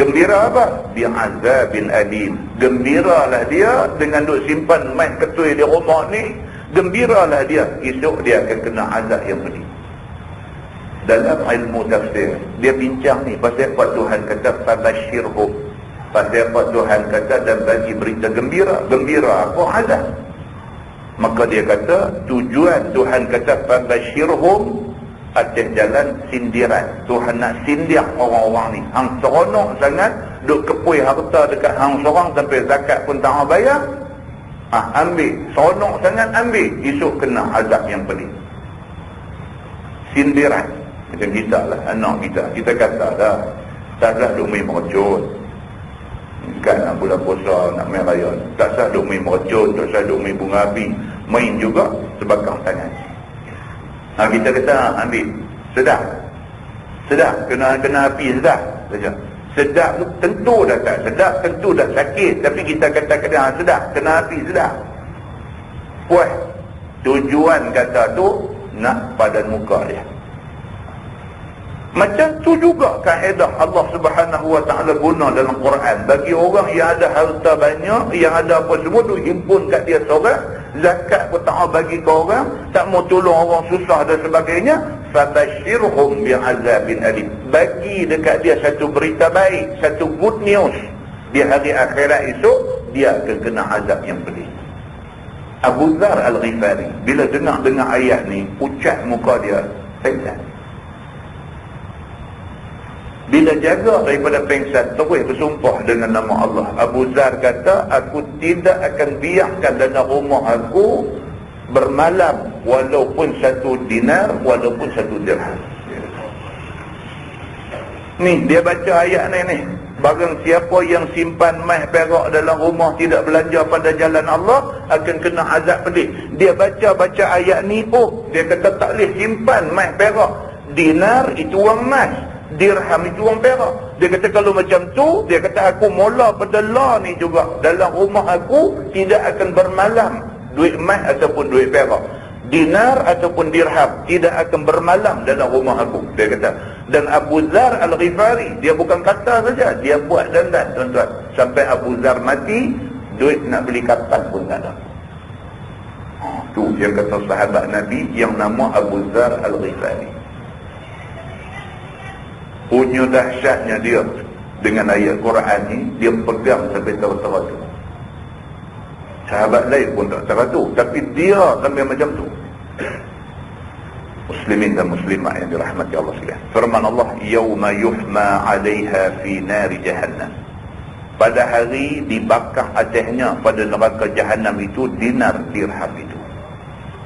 Gembira apa? Bi'azabin alim. Gembiralah dia dengan duk simpan emas ketui di rumah ni. Gembiralah dia, esok dia akan kena azab yang pedih. Dalam ilmu tafsir, dia bincang ni pasal apa Tuhan kata fabashirhum, pasal apa Tuhan kata dan bagi berita gembira. Gembira apa? Azab. Maka dia kata tujuan Tuhan kata fabashirhum atas jalan sindiran. Tuhan nak sindir orang-orang ni. Hang seronok sangat duk kepui harta dekat hang seorang sampai zakat pun tak mau bayar. Ambil, seronok sangat ambil, esok kena azab yang pedih. Sindiran. Macam kita lah, anak kita kata dah, taklah duk main mercun. Kan nak bulan puasa, nak main raya, tak sah duk main mercun, tak sah duk main bunga api, main juga sebakang tangan. Kita kata ambil, sedap, kena api sedap saja. Sedap tu tentu dah tak sedap, tentu dah sakit, tapi kita kata sedap, kena api sedap, puas. Tujuan kata tu nak padan muka dia. Macam tu juga kaedah Allah Subhanahu wa ta'ala guna dalam Quran. Bagi orang yang ada harta banyak, yang ada apa semua tu himpun kat dia seorang, zakat pun tak mau bagi ke orang, tak mau tolong orang susah dan sebagainya, fabashirhum bi'azabin alim. Bagi dekat dia satu berita baik, satu good news. Di hari akhirat esok dia akan kena azab yang pedih. Abu Dzar Al-Ghifari bila dengar ayat ni, pucat muka dia, pengsan. Bila jaga daripada pengsan, terus bersumpah dengan nama Allah. Abu Dzar kata, aku tidak akan biarkan dalam rumah aku bermalam walaupun 1 dinar, walaupun 1 dirham. Ni dia baca ayat ni. Barang siapa yang simpan emas perak dalam rumah, tidak belanja pada jalan Allah, akan kena azab pedih. Dia baca ayat ni, dia kata tak boleh simpan emas perak. Dinar itu wang emas, dirham itu wang perak. Dia kata kalau macam tu, dia kata aku mula pada la ni juga. Dalam rumah aku tidak akan bermalam duit emas ataupun duit perak, dinar ataupun dirham tidak akan bermalam dalam rumah aku, dia kata. Dan Abu Dzar Al-Ghifari, dia bukan kata saja, dia buat dandan, tuan-tuan. Sampai Abu Dzar mati, duit nak beli kapan pun tak ada. Tu yang kata sahabat Nabi yang nama Abu Dzar Al-Ghifari. Punya dahsyatnya dia dengan ayat Quran ni, dia pegang sampai tera-tera tu. Sahabat lain pun tak cara tu, tapi dia sampai macam tu. Muslimin dan muslimat yang dirahmati Allah sekalian. Firman Allah, yauma yuhma 'alaiha fi nari jahannam. Pada hari dibakar atasnya pada neraka jahanam itu dinar dirham itu.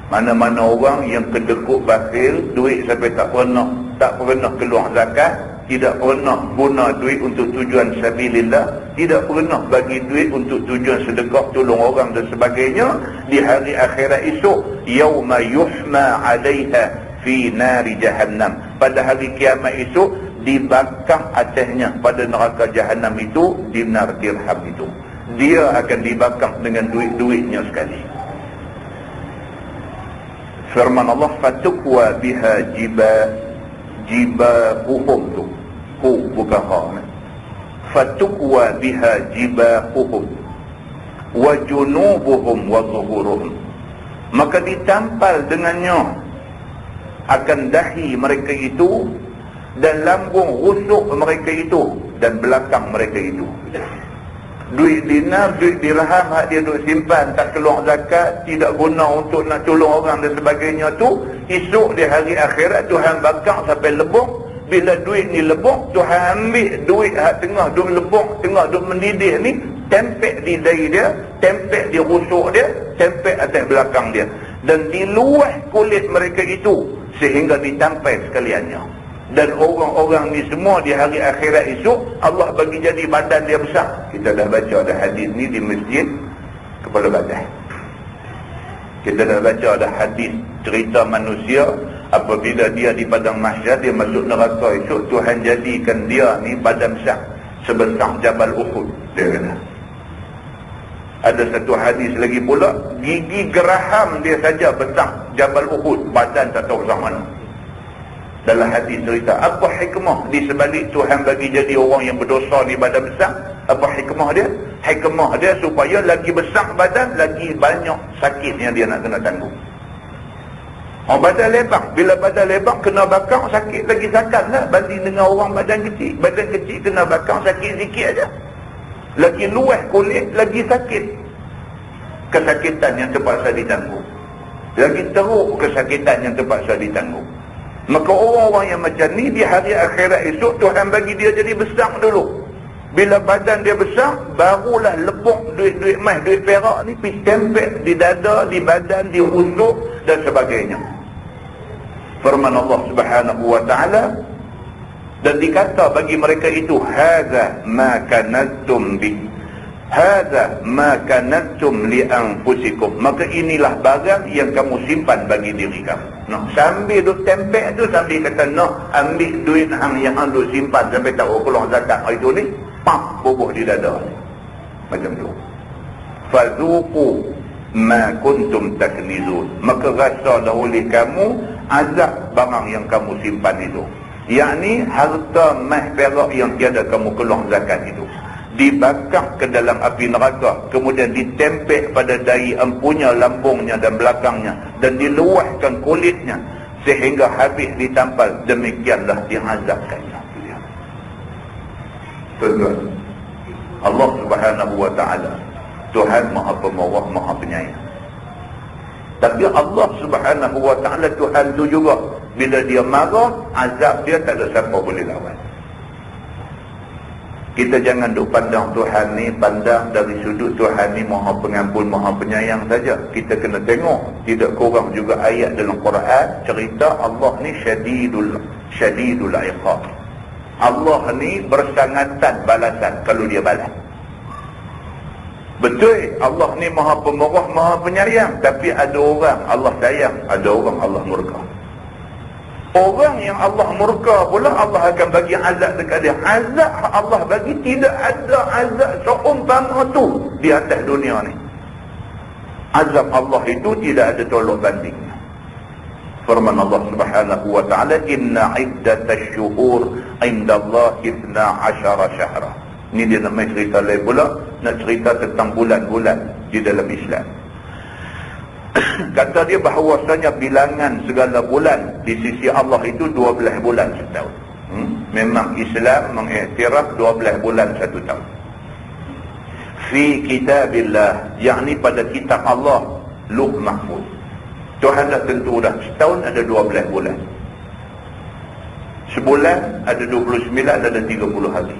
Mana-mana orang yang kedekut bakhil, duit sampai tak pernah keluar zakat, tidak pernah guna duit untuk tujuan sabilillah, tidak pernah bagi duit untuk tujuan sedekah, tolong orang dan sebagainya, di hari akhirat esok, yauma yuhma 'alaiha fi nari jahannam. Pada hari kiamat itu dibakar atasnya pada neraka jahannam itu dinar dirham itu. Dia akan dibakar dengan duit-duitnya sekali. Firman Allah, fatukwa biha jibahuhum tu. Bukan ha. Fatukwa biha jibahuhum wa junubuhum wa zuhuruhum. Maka ditampal dengannya akan dahi mereka itu dan lambung rusuk mereka itu dan belakang mereka itu. Duit dinar, duit dirham hak dia duk simpan, tak keluar zakat, tidak guna untuk nak tolong orang dan sebagainya tu, esok di hari akhirat Tuhan bakar sampai lebok. Bila duit ni lebok, Tuhan ambil duit hak tengah duk lebok, tengah duk mendidih ni, tempek di dahi dia, tempek di rusuk dia, tempek atas belakang dia, dan diluah kulit mereka itu sehingga ditampai sekaliannya. Dan orang-orang ni semua di hari akhirat esok Allah bagi jadi badan dia besar. Kita dah baca ada hadis ni di masjid Kepala Badan. Kita dah baca ada hadis cerita manusia apabila dia di padang mahsyar, dia masuk neraka esok, Tuhan jadikan dia ni badan besar sebesar Jabal Uhud, dia kata. Ada satu hadis lagi pula, gigi geraham dia saja besar Jabal Uhud, badan tak tahu besar mana. Dalam hadis cerita, apa hikmah di sebalik Tuhan bagi jadi orang yang berdosa ni badan besar? Apa hikmah dia? Hikmah dia supaya lagi besar badan, lagi banyak sakit yang dia nak kena tanggung. Badan lebar, bila badan lebar kena bakar sakit lagi sakit lah banding dengan orang badan kecil. Badan kecil kena bakar sakit sikit aja. Lagi luas kulit, lagi sakit. Kesakitan yang terpaksa ditanggung. Lagi teruk kesakitan yang terpaksa ditanggung. Maka orang-orang yang macam ni di hari akhirat esok Tuhan bagi dia jadi besar dulu. Bila badan dia besar, barulah lebok duit-duit emas, duit perak ni pergi tempek di dada, di badan, di rusuk dan sebagainya. Firman Allah Subhanahu wa taala, dan dikata bagi mereka itu, hadza ma kanattum bi, hadza ma kanattum li anfusikum. Maka inilah barang yang kamu simpan bagi diri kamu. Nah, sambil duk tempek tu, sambil kata nak ambil duit hang yang hang duk simpan sampai tak keluar zakat hari tu ni, pap, bubuh di dada ni. Macam tu. Fazuqu ma kuntum taknizun. Maka rasalah oleh kamu azab barang yang kamu simpan itu. Yakni harta emas perak yang tiada kamu keluar zakat itu. Dibakar ke dalam api neraka, kemudian ditempek pada dahi empunya, lambungnya dan belakangnya, dan diluahkan kulitnya sehingga habis ditampal. Demikianlah diazabkannya. Tuan-tuan, Allah Subhanahu wa taala Tuhan Maha Pemurah, Maha Penyayang. Tapi Allah Subhanahu wa taala Tuhan tu juga, bila dia marah, azab dia tak ada siapa boleh lawan. Kita jangan duk pandang Tuhan ni, pandang dari sudut Tuhan ni Maha Pengampun, Maha Penyayang saja. Kita kena tengok, tidak kurang juga ayat dalam Quran cerita Allah ni syadidul iqab. Allah ni bersangatan balasan kalau dia balas. Betul, Allah ni Maha Pemurah, Maha Penyayang, tapi ada orang Allah sayang, ada orang Allah murka. Orang yang Allah murka pula Allah akan bagi azab dekat dia. Azab Allah bagi, tidak ada azab seumpama tu di atas dunia ni. Azab Allah itu tidak ada tolak bandingnya. Firman Allah Subhanahu wa taala, inna iddatash syuhur indallahi 12 syahra. Ini dia nak cerita lain pula, nak cerita tentang bulan-bulan di dalam Islam. Kata dia bahawasanya bilangan segala bulan di sisi Allah itu 12 bulan setahun. Memang Islam mengiktiraf 12 bulan satu tahun. Fi kitabillah, yakni pada kitab Allah, Luh Mahfuz. Tuhan dah tentu dah setahun ada 12 bulan. Sebulan ada 29, ada 30 hari.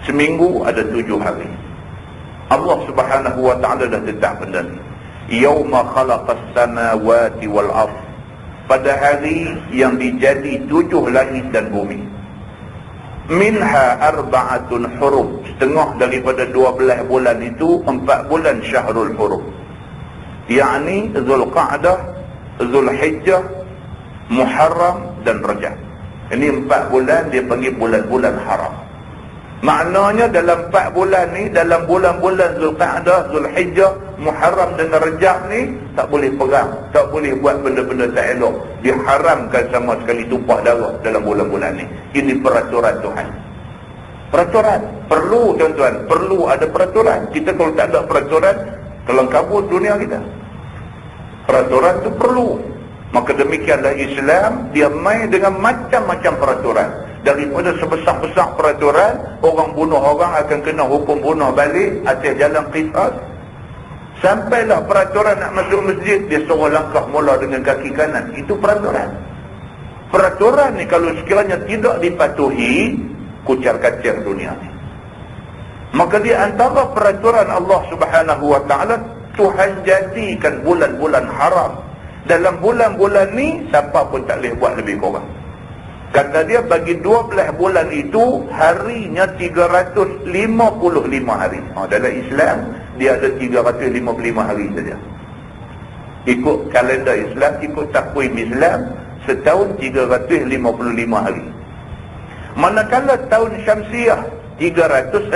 Seminggu ada 7 hari. Allah Subhanahu wa taala dah tetap benda ni. Yauma khalaqas samawati wal ardh, pada hari yang dijadi 7 langit dan bumi. Minha arba'atun hurum, setengah daripada 12 bulan itu 4 bulan syahrul hurum, yakni Zulqa'dah, Zulhijjah, Muharram dan Rajab. Ini 4 bulan dia panggil bulan-bulan haram. Maknanya dalam 4 bulan ni, dalam bulan-bulan Zulqa'dah, Zulhijjah, Muharram dan Rajab ni, tak boleh perang, tak boleh buat benda-benda tak elok. Diharamkan sama sekali tumpah darah dalam bulan-bulan ni. Ini peraturan Tuhan. Peraturan. Perlu tuan-tuan, perlu ada peraturan. Kita kalau tak ada peraturan, kelangkabut dunia kita. Peraturan tu perlu. Maka demikianlah Islam, dia main dengan macam-macam peraturan. Daripada sebesar-besar peraturan, orang bunuh orang akan kena hukum bunuh balik atas jalan qisas. Sampailah peraturan nak masuk masjid, dia suruh langkah mula dengan kaki kanan. Itu peraturan. Peraturan ni kalau sekiranya tidak dipatuhi, kucar-kacir dunia ni. Maka di antara peraturan Allah Subhanahu wa ta'ala, Tuhan jadikan bulan-bulan haram. Dalam bulan-bulan ni, siapa pun tak boleh buat lebih kurang. Kata dia bagi 12 bulan itu harinya 355 hari. Dalam Islam dia ada 355 hari saja. Ikut kalender Islam, ikut takwim Islam, setahun 355 hari. Manakala tahun Syamsiah 365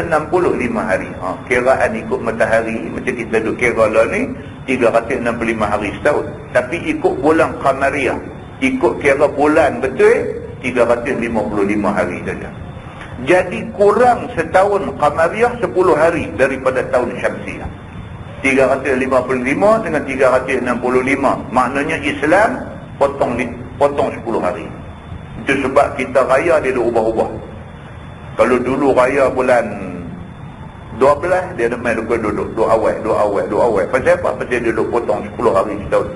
hari. Kiraan ikut matahari macam kita duk kira lah ni 365 hari setahun. Tapi ikut bulan Qamariyah, ikut kira bulan betul 355 hari saja. Jadi kurang setahun Qamariyah 10 hari daripada tahun Syamsiah. 355 dengan 365. Maknanya Islam potong 10 hari. Itu sebab kita raya dia ubah-ubah. Kalau dulu raya bulan 12, dia main duduk dua awal. Pasal apa? Pasal dia duduk potong 10 hari setahun,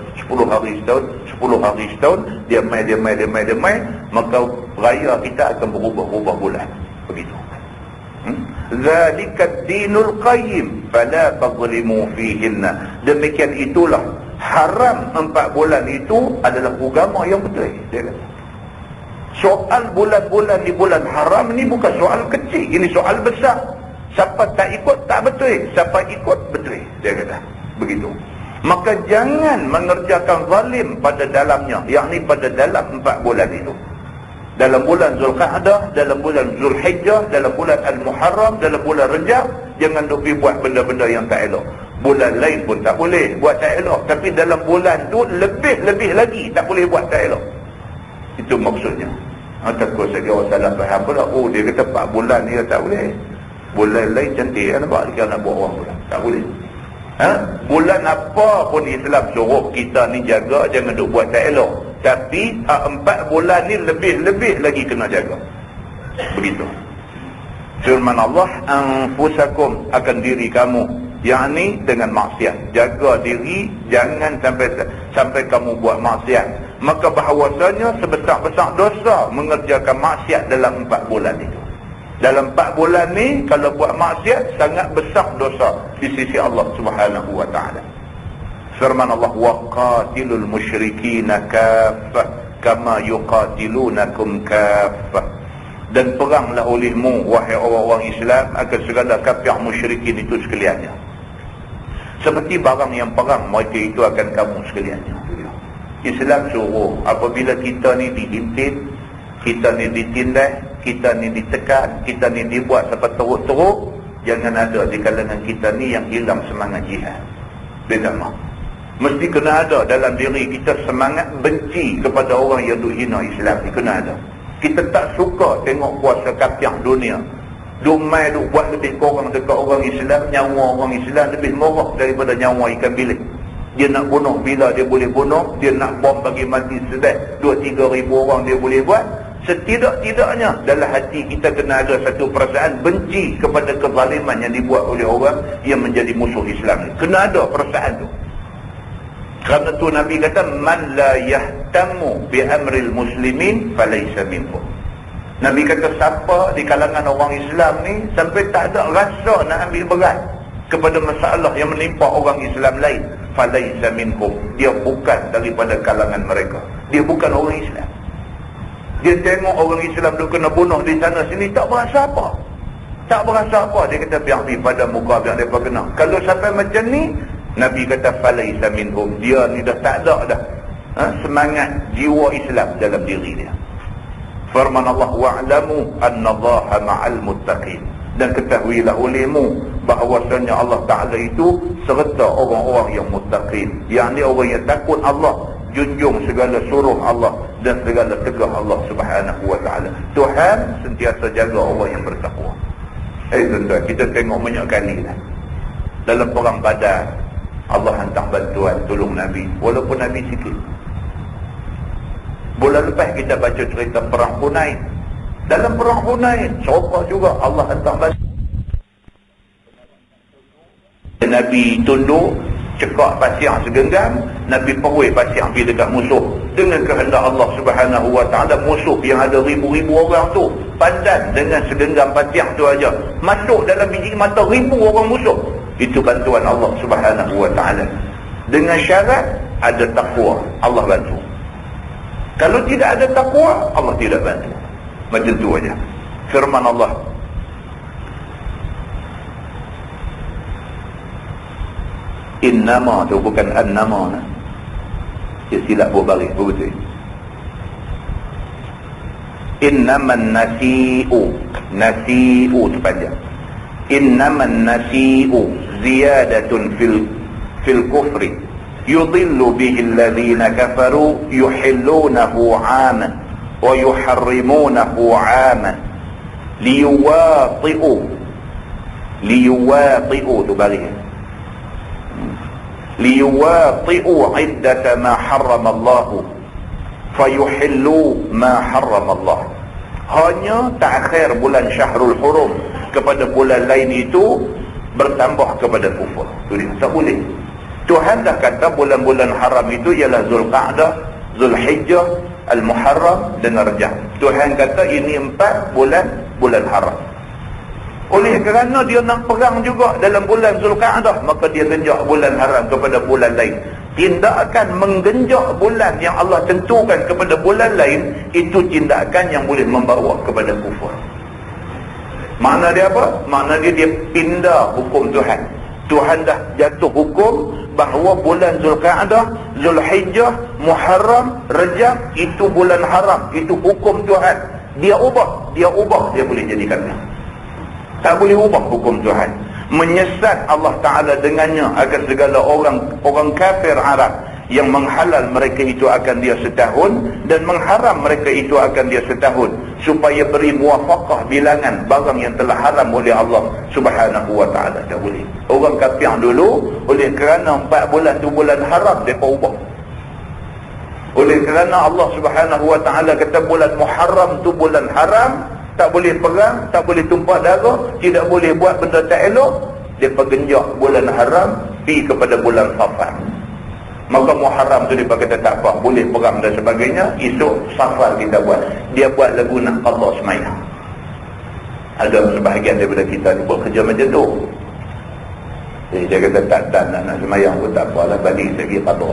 10 hari setahun, dia main, maka raya kita akan berubah-ubah bulan. Begitu. Zalikad dinul qayyim fala tadhlimu fihinna. Demikian itulah haram 4 bulan itu adalah agama yang betul. Dia kata. Soal bulan-bulan di bulan haram ni bukan soal kecil, ini soal besar. Siapa tak ikut tak betul, siapa ikut betul, dia kata. Begitu. Maka jangan mengerjakan zalim pada dalamnya, yakni pada dalam 4 bulan itu. Dalam bulan Zulqa'dah, dalam bulan Zulhijjah, dalam bulan Al-Muharram, dalam bulan Rajab, jangan duk pergi buat benda-benda yang tak elok. Bulan lain pun tak boleh buat tak elok, tapi dalam bulan tu lebih lagi tak boleh buat tak elok. Itu maksudnya. Takut saya orang salah faham pula. Dia kata 4 bulan ni tak boleh. Bulan lain cantik kan, nampak dia nak buat orang pula. Tak boleh. Bulan apa pun Islam suruh kita ni jaga, jangan duk buat tak elok. Tapi 4 bulan ni lebih lagi kena jaga. Begitu. Firman Allah, anfusakum, akan diri kamu, yakni dengan maksiat. Jaga diri, jangan sampai kamu buat maksiat. Maka bahawasanya sebesar-besar dosa mengerjakan maksiat dalam 4 bulan itu. Dalam 4 bulan ni kalau buat maksiat sangat besar dosa di sisi Allah Subhanahu wa taala. Firman Allah, waqatilul musyrikina kaffah kama yuqatilunakum kaffah. Dan peranglah olehmu wahai orang-orang Islam akan segala kafir musyrikin itu sekaliannya. Seperti barang yang perang mereka itu akan kamu sekaliannya. Islam suruh apabila kita ni dihimpit, kita ni ditindas, kita ni ditekan, kita ni dibuat sampai teruk-teruk, jangan ada di kalangan kita ni yang hilang semangat jihad. Dia tak mahu. Mesti kena ada dalam diri kita semangat benci kepada orang yang duk hina Islam ni, kena ada. Kita tak suka tengok kuasa kafir dunia duk mai duk buat lebih kurang dekat orang Islam. Nyawa orang Islam lebih murah daripada nyawa ikan bilik. Dia nak bunuh bila dia boleh bunuh, dia nak bom bagi mati sedap 2-3 ribu orang dia boleh buat. Setidak-tidaknya dalam hati kita kena ada satu perasaan benci kepada kezaliman yang dibuat oleh orang yang menjadi musuh Islam ni. Kena ada perasaan tu. Kerana tu Nabi kata, man la yahtamu bi amril muslimin falaysa minhum. Nabi kata siapa di kalangan orang Islam ni sampai tak ada rasa nak ambil berat kepada masalah yang menimpa orang Islam lain, falaysa minhum, dia bukan daripada kalangan mereka. Dia bukan orang Islam. Dia tengok orang Islam tu kena bunuh di sana sini, tak berasa apa. Tak berasa apa. Dia kata biar pergi pada muka, biar mereka kena. Kalau sampai macam ni, Nabi kata falaysa minhum, dia ni dah tak ada dah. semangat jiwa Islam dalam diri dia. Firman Allah, wa'lamu annallaha ma'al muttaqin, dan ketahuilah olehmu bahawasanya Allah Ta'ala itu serta orang-orang yang muttaqin, yakni orang yang takut Allah, junjung segala suruh Allah dan segala tegah Allah Subhanahu wa Ta'ala. Tuhan sentiasa jaga orang yang bertakwa. Tuan-tuan, kita tengok banyak kali dah. Dalam perang Badar, Allah hantar bantuan tolong Nabi, walaupun Nabi sikit. Bulan lepas kita baca cerita perang Hunain. Dalam perang Hunain, serupa juga Allah hantar bantuan. Nabi tunduk, cekak pasir segenggam, Nabi perui pasir pergi dekat musuh. Dengan kehendak Allah Subhanahu wa Ta'ala, musuh yang ada ribu-ribu orang tu pandan dengan segenggam pasir tu aja masuk dalam biji mata ribu orang musuh. Itu bantuan Allah Subhanahu wa Ta'ala. Dengan syarat ada takwa, Allah bantu. Kalau tidak ada takwa, Allah tidak bantu. Macam tu aja. Firman Allah, innama tu bukan annama. Dia silap buat balik, betul. Innaman nasi'u. Nasi'u tu panjang. Innaman nasi'u ziyadatun fil kufri yudillu bihi alladhina kafaru yuhillunahu 'aman wa yuharrimunahu 'aman liyuwati'u tu balik. Liyuwati'u 'iddata ma harrama Allah fayuhillu ma harrama Allah. Hanya takhir bulan Syahrul Hurum kepada bulan lain itu bertambah kepada kufur. Itu dia, tak boleh. Tuhan dah kata bulan-bulan haram itu ialah Zulqa'dah, Zulhijjah, Al-Muharram dan Rajab. Tuhan kata ini 4 bulan haram. Oleh kerana dia nak perang juga dalam bulan Zulqa'dah, maka dia genjak bulan haram kepada bulan lain. Tindakan menggenjak bulan yang Allah tentukan kepada bulan lain, itu tindakan yang boleh membawa kepada kufur. Makna dia apa? Makna dia pindah hukum Tuhan. Tuhan dah jatuh hukum bahawa bulan Zulqa'dah, Zulhijjah, Muharram, Rajab itu bulan haram, itu hukum Tuhan. Dia ubah, dia boleh jadikannya. Tak boleh ubah hukum Tuhan. Menyesat Allah Ta'ala dengannya agar segala orang kafir Arab yang menghalal mereka itu akan dia setahun dan mengharam mereka itu akan dia setahun, supaya beri muwafaqah bilangan barang yang telah haram oleh Allah Subhanahu wa Ta'ala. Tak boleh. Orang kafir dulu, oleh kerana 4 bulan tu bulan haram, mereka ubah. Oleh kerana Allah Subhanahu wa Ta'ala kata bulan Muharram tu bulan haram, tak boleh perang, tak boleh tumpah darah, tidak boleh buat benda tak elok, dia pergenjak bulan haram pergi kepada bulan Safar. Maka Muharram tu dia kata tak apa, boleh perang dan sebagainya, esok Safar kita buat. Dia buat lagu nak qadha semayang. Ada sebahagian daripada kita ni buat kerja macam tu. Jadi dia kata tak nak semayang pun tak apalah, balik lagi qadha.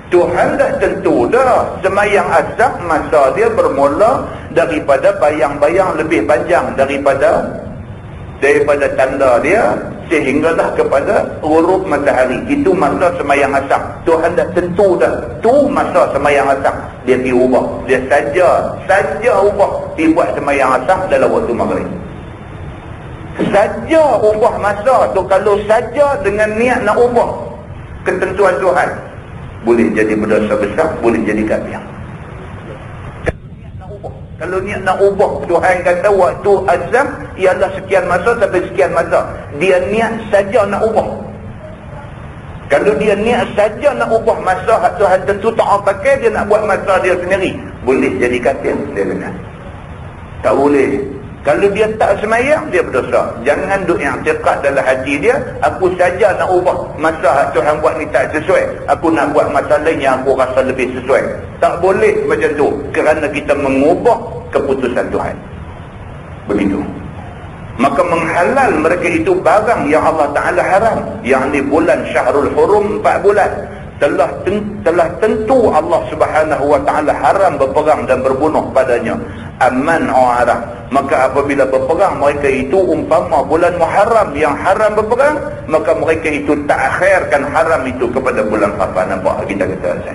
Tuhan dah tentu dah semayang asar masa dia bermula daripada bayang-bayang lebih panjang daripada tanda dia sehinggalah kepada ghurub matahari. Itu masa semayang asar. Tuhan dah tentu dah tu masa semayang asar. Dia pergi ubah, dia saja ubah, dia buat semayang asar dalam waktu maghrib. Saja ubah masa tu. Kalau saja dengan niat nak ubah ketentuan Tuhan, boleh jadi berdosa besar, boleh jadi kafir. Kalau niat nak ubah, Tuhan kata waktu azam ialah sekian masa sampai sekian masa. Dia niat saja nak ubah. Kalau dia niat saja nak ubah masa Tuhan tentu tak pakai, dia nak buat masa dia sendiri, boleh jadi kafir. Dia kata tak boleh. Kalau dia tak semayang, dia berdosa. Jangan duk i'tiqad dalam hati dia, aku saja nak ubah masa Tuhan buat ni tak sesuai, aku nak buat masa lain yang aku rasa lebih sesuai. Tak boleh macam tu, kerana kita mengubah keputusan Tuhan. Begitu. Maka menghalal mereka itu barang yang Allah Ta'ala haram, yang di bulan Syahrul Hurum 4 bulan. Telah tentu Allah Subhanahu wa Ta'ala haram berperang dan berbunuh padanya. Aman Arab. Maka apabila berperang mereka itu umpama bulan Muharram yang haram berperang, maka mereka itu takhirkan haram itu kepada bulan Safar. Nampak kita kata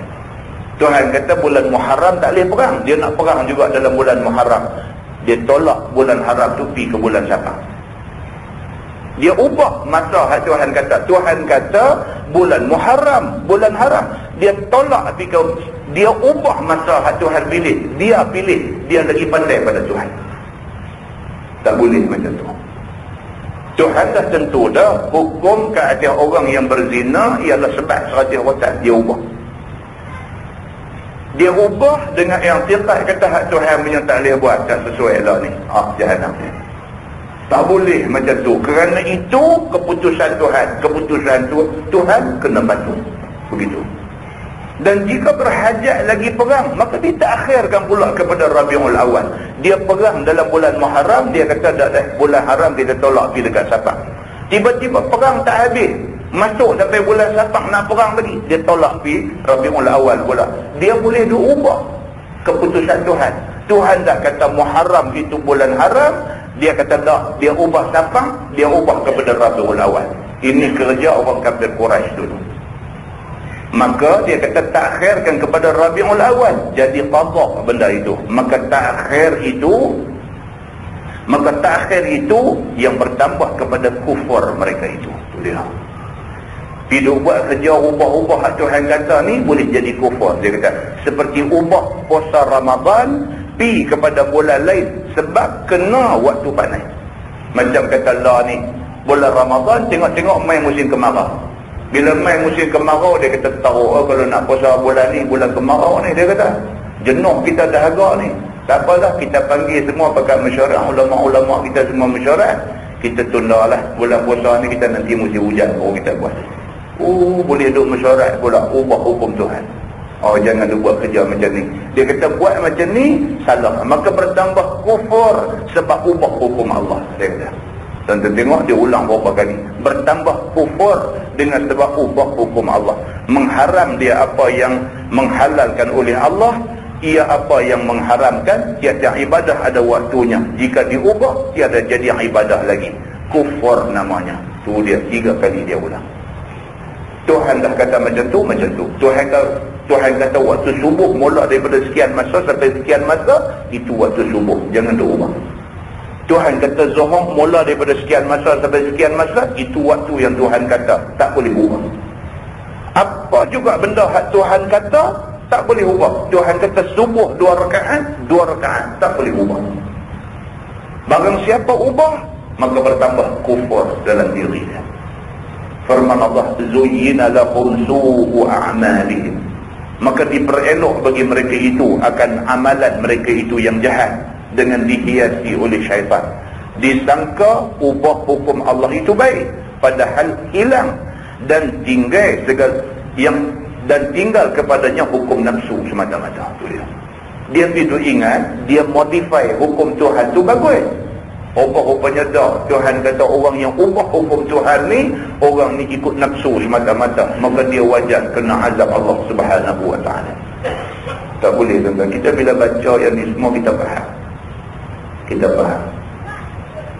Tuhan kata bulan Muharram tak boleh perang. Dia nak perang juga dalam bulan Muharram. Dia tolak bulan haram tu pergi ke bulan Syafar. Dia ubah masa hak Tuhan kata. Tuhan kata bulan Muharram, bulan haram. Dia tolak pergi ke, dia ubah masa hak Tuhan pilih. Dia pilih, dia lagi pandai pada Tuhan. Tak boleh macam tu. Tuhan dah tentu dah hukum ke atas orang yang berzina ialah sebab 100 rotan. Dia ubah. Dia ubah dengan yang tiqat kata hak Tuhan punya tak boleh buat, tak sesuai lah ni. Jahannam. Tak boleh macam tu. Kerana itu keputusan Tuhan. Keputusan tu Tuhan kena bantu. Begitu. Dan jika berhajat lagi perang, maka dia tak akhirkan pula kepada Rabiul Awal. Dia perang dalam bulan Muharram, dia kata dah bulan haram kita tolak pergi dekat Safar. Tiba-tiba perang tak habis. Masuk sampai bulan Safar nak perang lagi, dia tolak pergi Rabiul Awal pula. Dia boleh diubah keputusan Tuhan. Tuhan dah kata Muharram itu bulan haram, dia kata tak, dia ubah Safar, dia ubah kepada Rabiul Awal. Ini kerja orang kafir Quraisy dulu. Maka dia kata takhirkan kepada Rabiul Awal, jadi qadha benda itu. Maka takhir itu yang bertambah kepada kufur mereka itu. Lihat. Hidup buat kerja ubah-ubah hak Tuhan kata ni boleh jadi kufur. Dia kata seperti ubah puasa Ramadan pi kepada bulan lain sebab kena waktu panas. Macam kata Allah ni, bulan Ramadan tengok-tengok main musim kemarau. Bila main musim kemarau dia kata tahu kalau nak puasa bulan ni, bulan kemarau ni, dia kata jenuh kita dahaga ni. Tak apalah, kita panggil semua pakai mesyuarat, ulama-ulama kita semua mesyuarat, kita tundalah bulan puasa ni, kita nanti musim hujan baru kita buat. Boleh duduk mesyuarat pula, ubah hukum Tuhan. Jangan dia buat kerja macam ni. Dia kata buat macam ni salah, maka bertambah kufur sebab ubah hukum Allah. Dia kata, dan tengok dia ulang berapa kali, bertambah kufur dengan sebab ubah hukum Allah. Mengharam dia apa yang menghalalkan oleh Allah, ia apa yang mengharamkan. Tiada ibadah ada waktunya, jika diubah tiada jadi ibadah lagi. Kufur namanya. Tu dia 3 kali dia ulang. Tuhan dah kata macam tu. Tuhan kata waktu subuh mula daripada sekian masa sampai sekian masa, itu waktu subuh, jangan diubah. Tuhan kata zuhur mula daripada sekian masa sampai sekian masa, itu waktu yang Tuhan kata, tak boleh ubah. Apa juga benda hak Tuhan kata tak boleh ubah. Tuhan kata subuh 2 rakaat, tak boleh ubah. Barang siapa ubah, maka bertambah kufur dalam dirinya. Firman Allah, zuyyina lahum su'u a'malihim, maka diperelok bagi mereka itu akan amalan mereka itu yang jahat dengan dihiasi oleh syaitan. Disangka ubah hukum Allah itu baik, padahal hilang dan tinggal segala dan tinggal kepadanya hukum nafsu semata-mata. Dia itu ingat dia modify hukum Tuhan tu bagus. Rupanya dah Tuhan kata orang yang ubah hukum Tuhan ni, orang ni ikut nafsu semata-mata, maka dia wajar kena azab Allah Subhanahu wa ta'ala. Tak boleh tuan-tuan. Kita bila baca yang ni semua kita faham.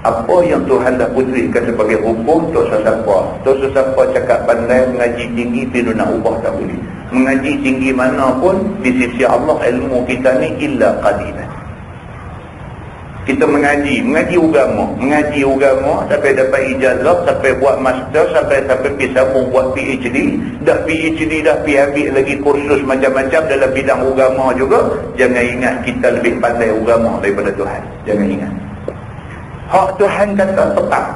Apa yang Tuhan dah putuskan sebagai hukum, tak sesiapa cakap pandai mengaji tinggi perlu nak ubah, tak boleh. Mengaji tinggi mana pun di sisi Allah ilmu kita ni illa qalilan. Kita mengaji agama sampai dapat ijazah, sampai buat master, sampai pergi sambung buat PhD, dah pergi ambil lagi kursus macam-macam dalam bidang agama juga. Jangan ingat kita lebih pandai agama daripada Tuhan. Jangan ingat. Hak Tuhan kata tetap.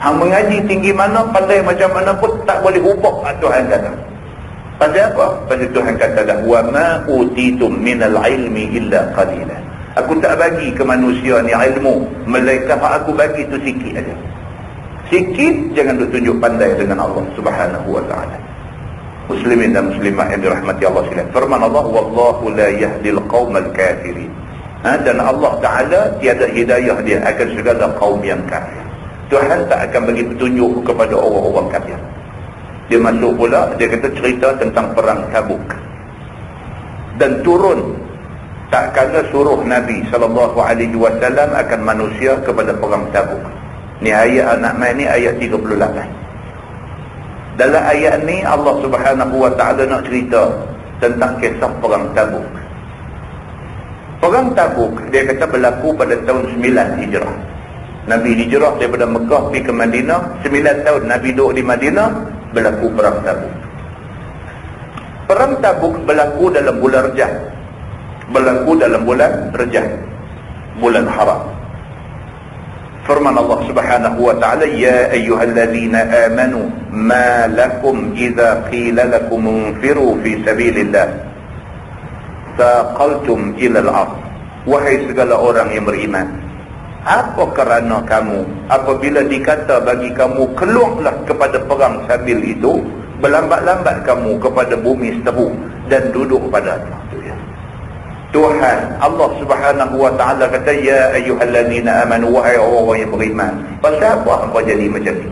Hang mengaji tinggi mana, pandai macam mana pun tak boleh ubah hak Tuhan kata. Pasal apa? Pasal Tuhan kata dah, wa ma utitum minal ilmi illa qalilan. Aku tak bagi ke manusia ni ilmu, melainkan aku bagi tu sikit aja. Sikit, jangan tunjuk pandai dengan Allah Subhanahu wa ta'ala. Muslimin dan muslimat yang dirahmati Allah sekalian. Firman Allah, wallahu la yahdil qaumal kafirin. Dan Allah Ta'ala tiada hidayah dia akan segala kaum yang kafir. Tuhan tak akan bagi petunjuk kepada orang-orang kafir. Dia masuk pula, dia kata cerita tentang perang Tabuk. Dan turun tak kala suruh Nabi SAW akan manusia kepada perang Tabuk. Ni ayat anak main ni ayat 38. Dalam ayat ni Allah Subhanahu wa ta'ala nak cerita tentang kisah perang Tabuk. Perang Tabuk dia kata berlaku pada tahun 9 Hijrah. Nabi hijrah daripada Mekah pergi ke Madinah. 9 tahun Nabi duduk di Madinah, berlaku perang Tabuk. Perang Tabuk berlaku dalam bulan Rejab. Berlaku dalam bulan Rejab, bulan haram. Firman Allah Subhanahu wa taala, ya ayyuhallazina amanu ma lakum idza qila lakum unfiru fi sabilillah taqaltum ila al-ard. Wahai segala orang yang beriman, apa kerana kamu apabila dikata bagi kamu keluarlah kepada perang sabil itu, berlambat-lambat kamu kepada bumi seteru dan duduk padanya. Tuhan Allah Subhanahu wa taala kata, ya ayyuhallazina amanu, wahai orang-orang yang beriman. Pasal apa hangpa jadi macam ni?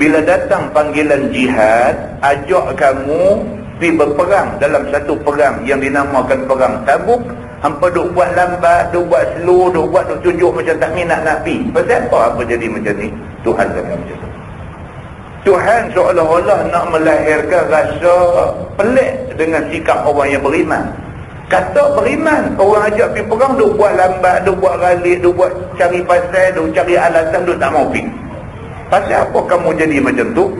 Bila datang panggilan jihad, ajak kamu pergi berperang dalam satu perang yang dinamakan perang Tabuk, hangpa duk buat lambat, duk buat slow, duk buat duk tunjuk macam tak minat nak pergi. Pasal apa hangpa jadi macam ni? Tuhan kata macam tu. Tuhan seolah-olah nak melahirkan rasa pelik dengan sikap orang yang beriman. Kata beriman, orang ajak pergi perang, duk buat lambat, duk buat galik, duk buat cari pasal, duk cari alasan, duk tak mau pergi. Pasal apa kamu jadi macam tu?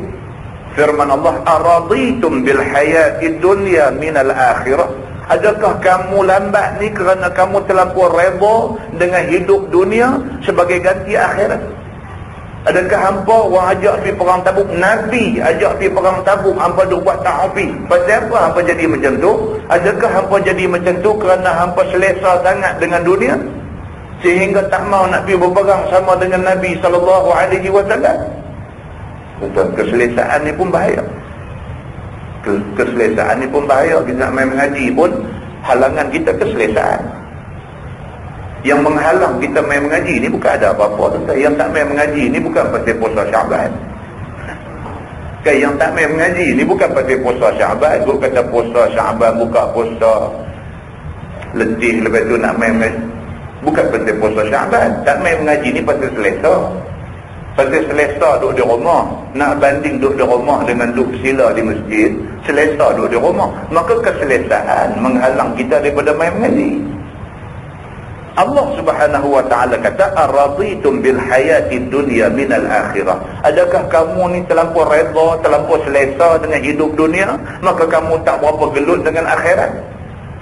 Firman Allah, araditum bil hayatid dunya minal akhirah. Adakah kamu lambat ni kerana kamu terlampau redha dengan hidup dunia sebagai ganti akhirat? Adakah hampa orang ajak pergi perang Tabuk, Nabi ajak pergi perang Tabuk, hampa duk buat tak pergi? Pasal apa hampa jadi macam tu? Adakah hampa jadi macam tu kerana hampa selesa sangat dengan dunia sehingga tak mau nak pergi berperang sama dengan Nabi SAW? Betul, keselesaan ni pun bahaya. Keselesaan ni pun bahaya. Kita nak main mengaji pun halangan kita keselesaan. Yang menghalang kita main mengaji ni bukan ada apa-apa. Yang tak main mengaji ni bukan pasal puasa Syaban. Yang tak main mengaji ni bukan pasal puasa Syaban. Gua kata puasa Syaban, buka puasa letih, lepas tu nak main mengaji. Bukan pasal puasa Syaban. Tak main mengaji ni pasal selesa. Pasal selesa duduk di rumah. Nak banding duduk di rumah dengan duduk sila di masjid, selesa duduk di rumah. Maka keselesaan menghalang kita daripada main mengaji. Allah Subhanahu wa taala kata, araditum bil hayatid dunya minal akhirah. Adakah kamu ni terlampau redha, terlampau selesa dengan hidup dunia, maka kamu tak berapa gelut dengan akhirat?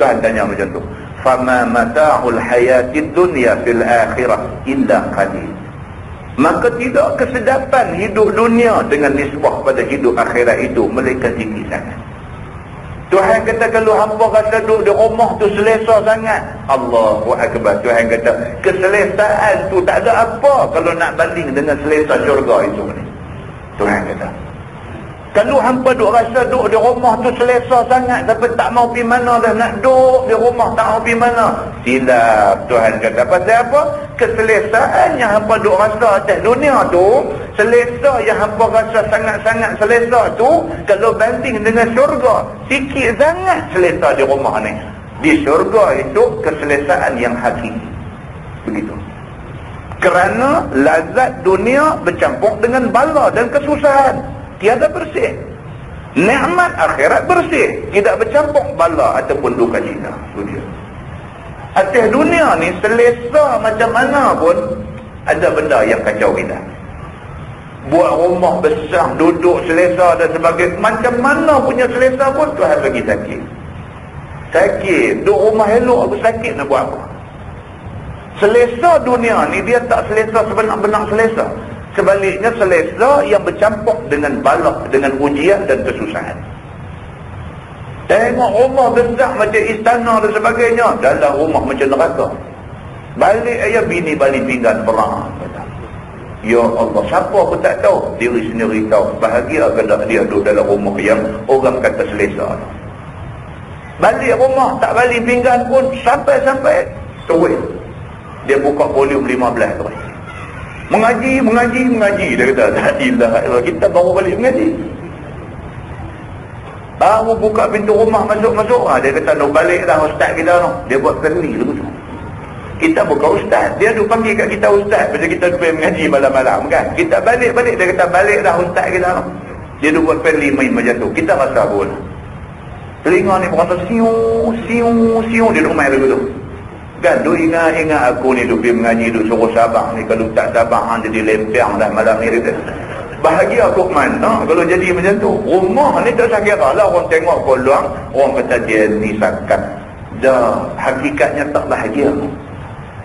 Tuhan tanya macam tu. Fama mata'ul hayatid dunya fil akhirah illa qalil. Maka tidak kesedapan hidup dunia dengan nisbah pada hidup akhirat itu melainkan sikit sangat. Tuhan kata kalau hamba rasa duduk di rumah tu selesa sangat, Allahu Akbar. Tuhan kata keselesaan tu tak ada apa kalau nak banding dengan selesa syurga itu ni. Tuhan kata kalau hamba duk rasa duduk di rumah tu selesa sangat tapi tak mau pergi mana dah, nak duduk di rumah tak mau pergi mana, silap. Tuhan kata pasal apa? Keselesaan yang hamba duk rasa atas dunia tu, selesa yang hamba rasa sangat-sangat selesa tu, kalau banding dengan syurga, sikit sangat selesa di rumah ni. Di syurga itu keselesaan yang hakiki. Begitu. Kerana lazat dunia bercampur dengan bala dan kesusahan. Tiada bersih. Nikmat akhirat bersih, tidak bercampur bala ataupun duka cita. Atas dunia ni selesa macam mana pun ada benda yang kacau kita. Buat rumah besar, duduk selesa dan sebagainya, macam mana punya selesa pun Tuhan bagi sakit. Sakit, duduk rumah elok aku sakit nak buat apa? Selesa dunia ni dia tak selesa sebenar-benar selesa. Sebaliknya selesa yang bercampur dengan bala, dengan ujian dan kesusahan. Tengok rumah besar macam istana dan sebagainya, dalam rumah macam neraka. Balik ayah bini balik pinggan perang. Ya Allah, siapa pun tak tahu, diri sendiri tahu bahagia ke tak dia duduk dalam rumah yang orang kata selesa. Balik rumah tak balik pinggan pun sampai-sampai terus dia buka volume 15 terus. Mengaji. Dia kata, la ilaha illallah, kita baru balik mengaji. Baru buka pintu rumah masuk. Dia kata, nak balik dah ustaz kita no. Dia buat friendly dulu tu. Kita buka ustaz. Dia duk panggil kat kita ustaz. Pasal kita pergi mengaji malam-malam kan. Kita balik. Dia kata, balik dah ustaz kita no. Dia duk buat friendly main macam tu. Kita rasa pun. Telinga ni berkata siu di rumah dulu tu. Kan tu ingat aku ni tu pergi mengaji tu suruh sabar ni, kalau tak sabar jadi lempang dah malam ni dia. Bahagia aku mana kalau jadi macam tu. Rumah ni tak sakit lah orang tengok peluang, orang kata dia ni sakat. Dah hakikatnya tak bahagia.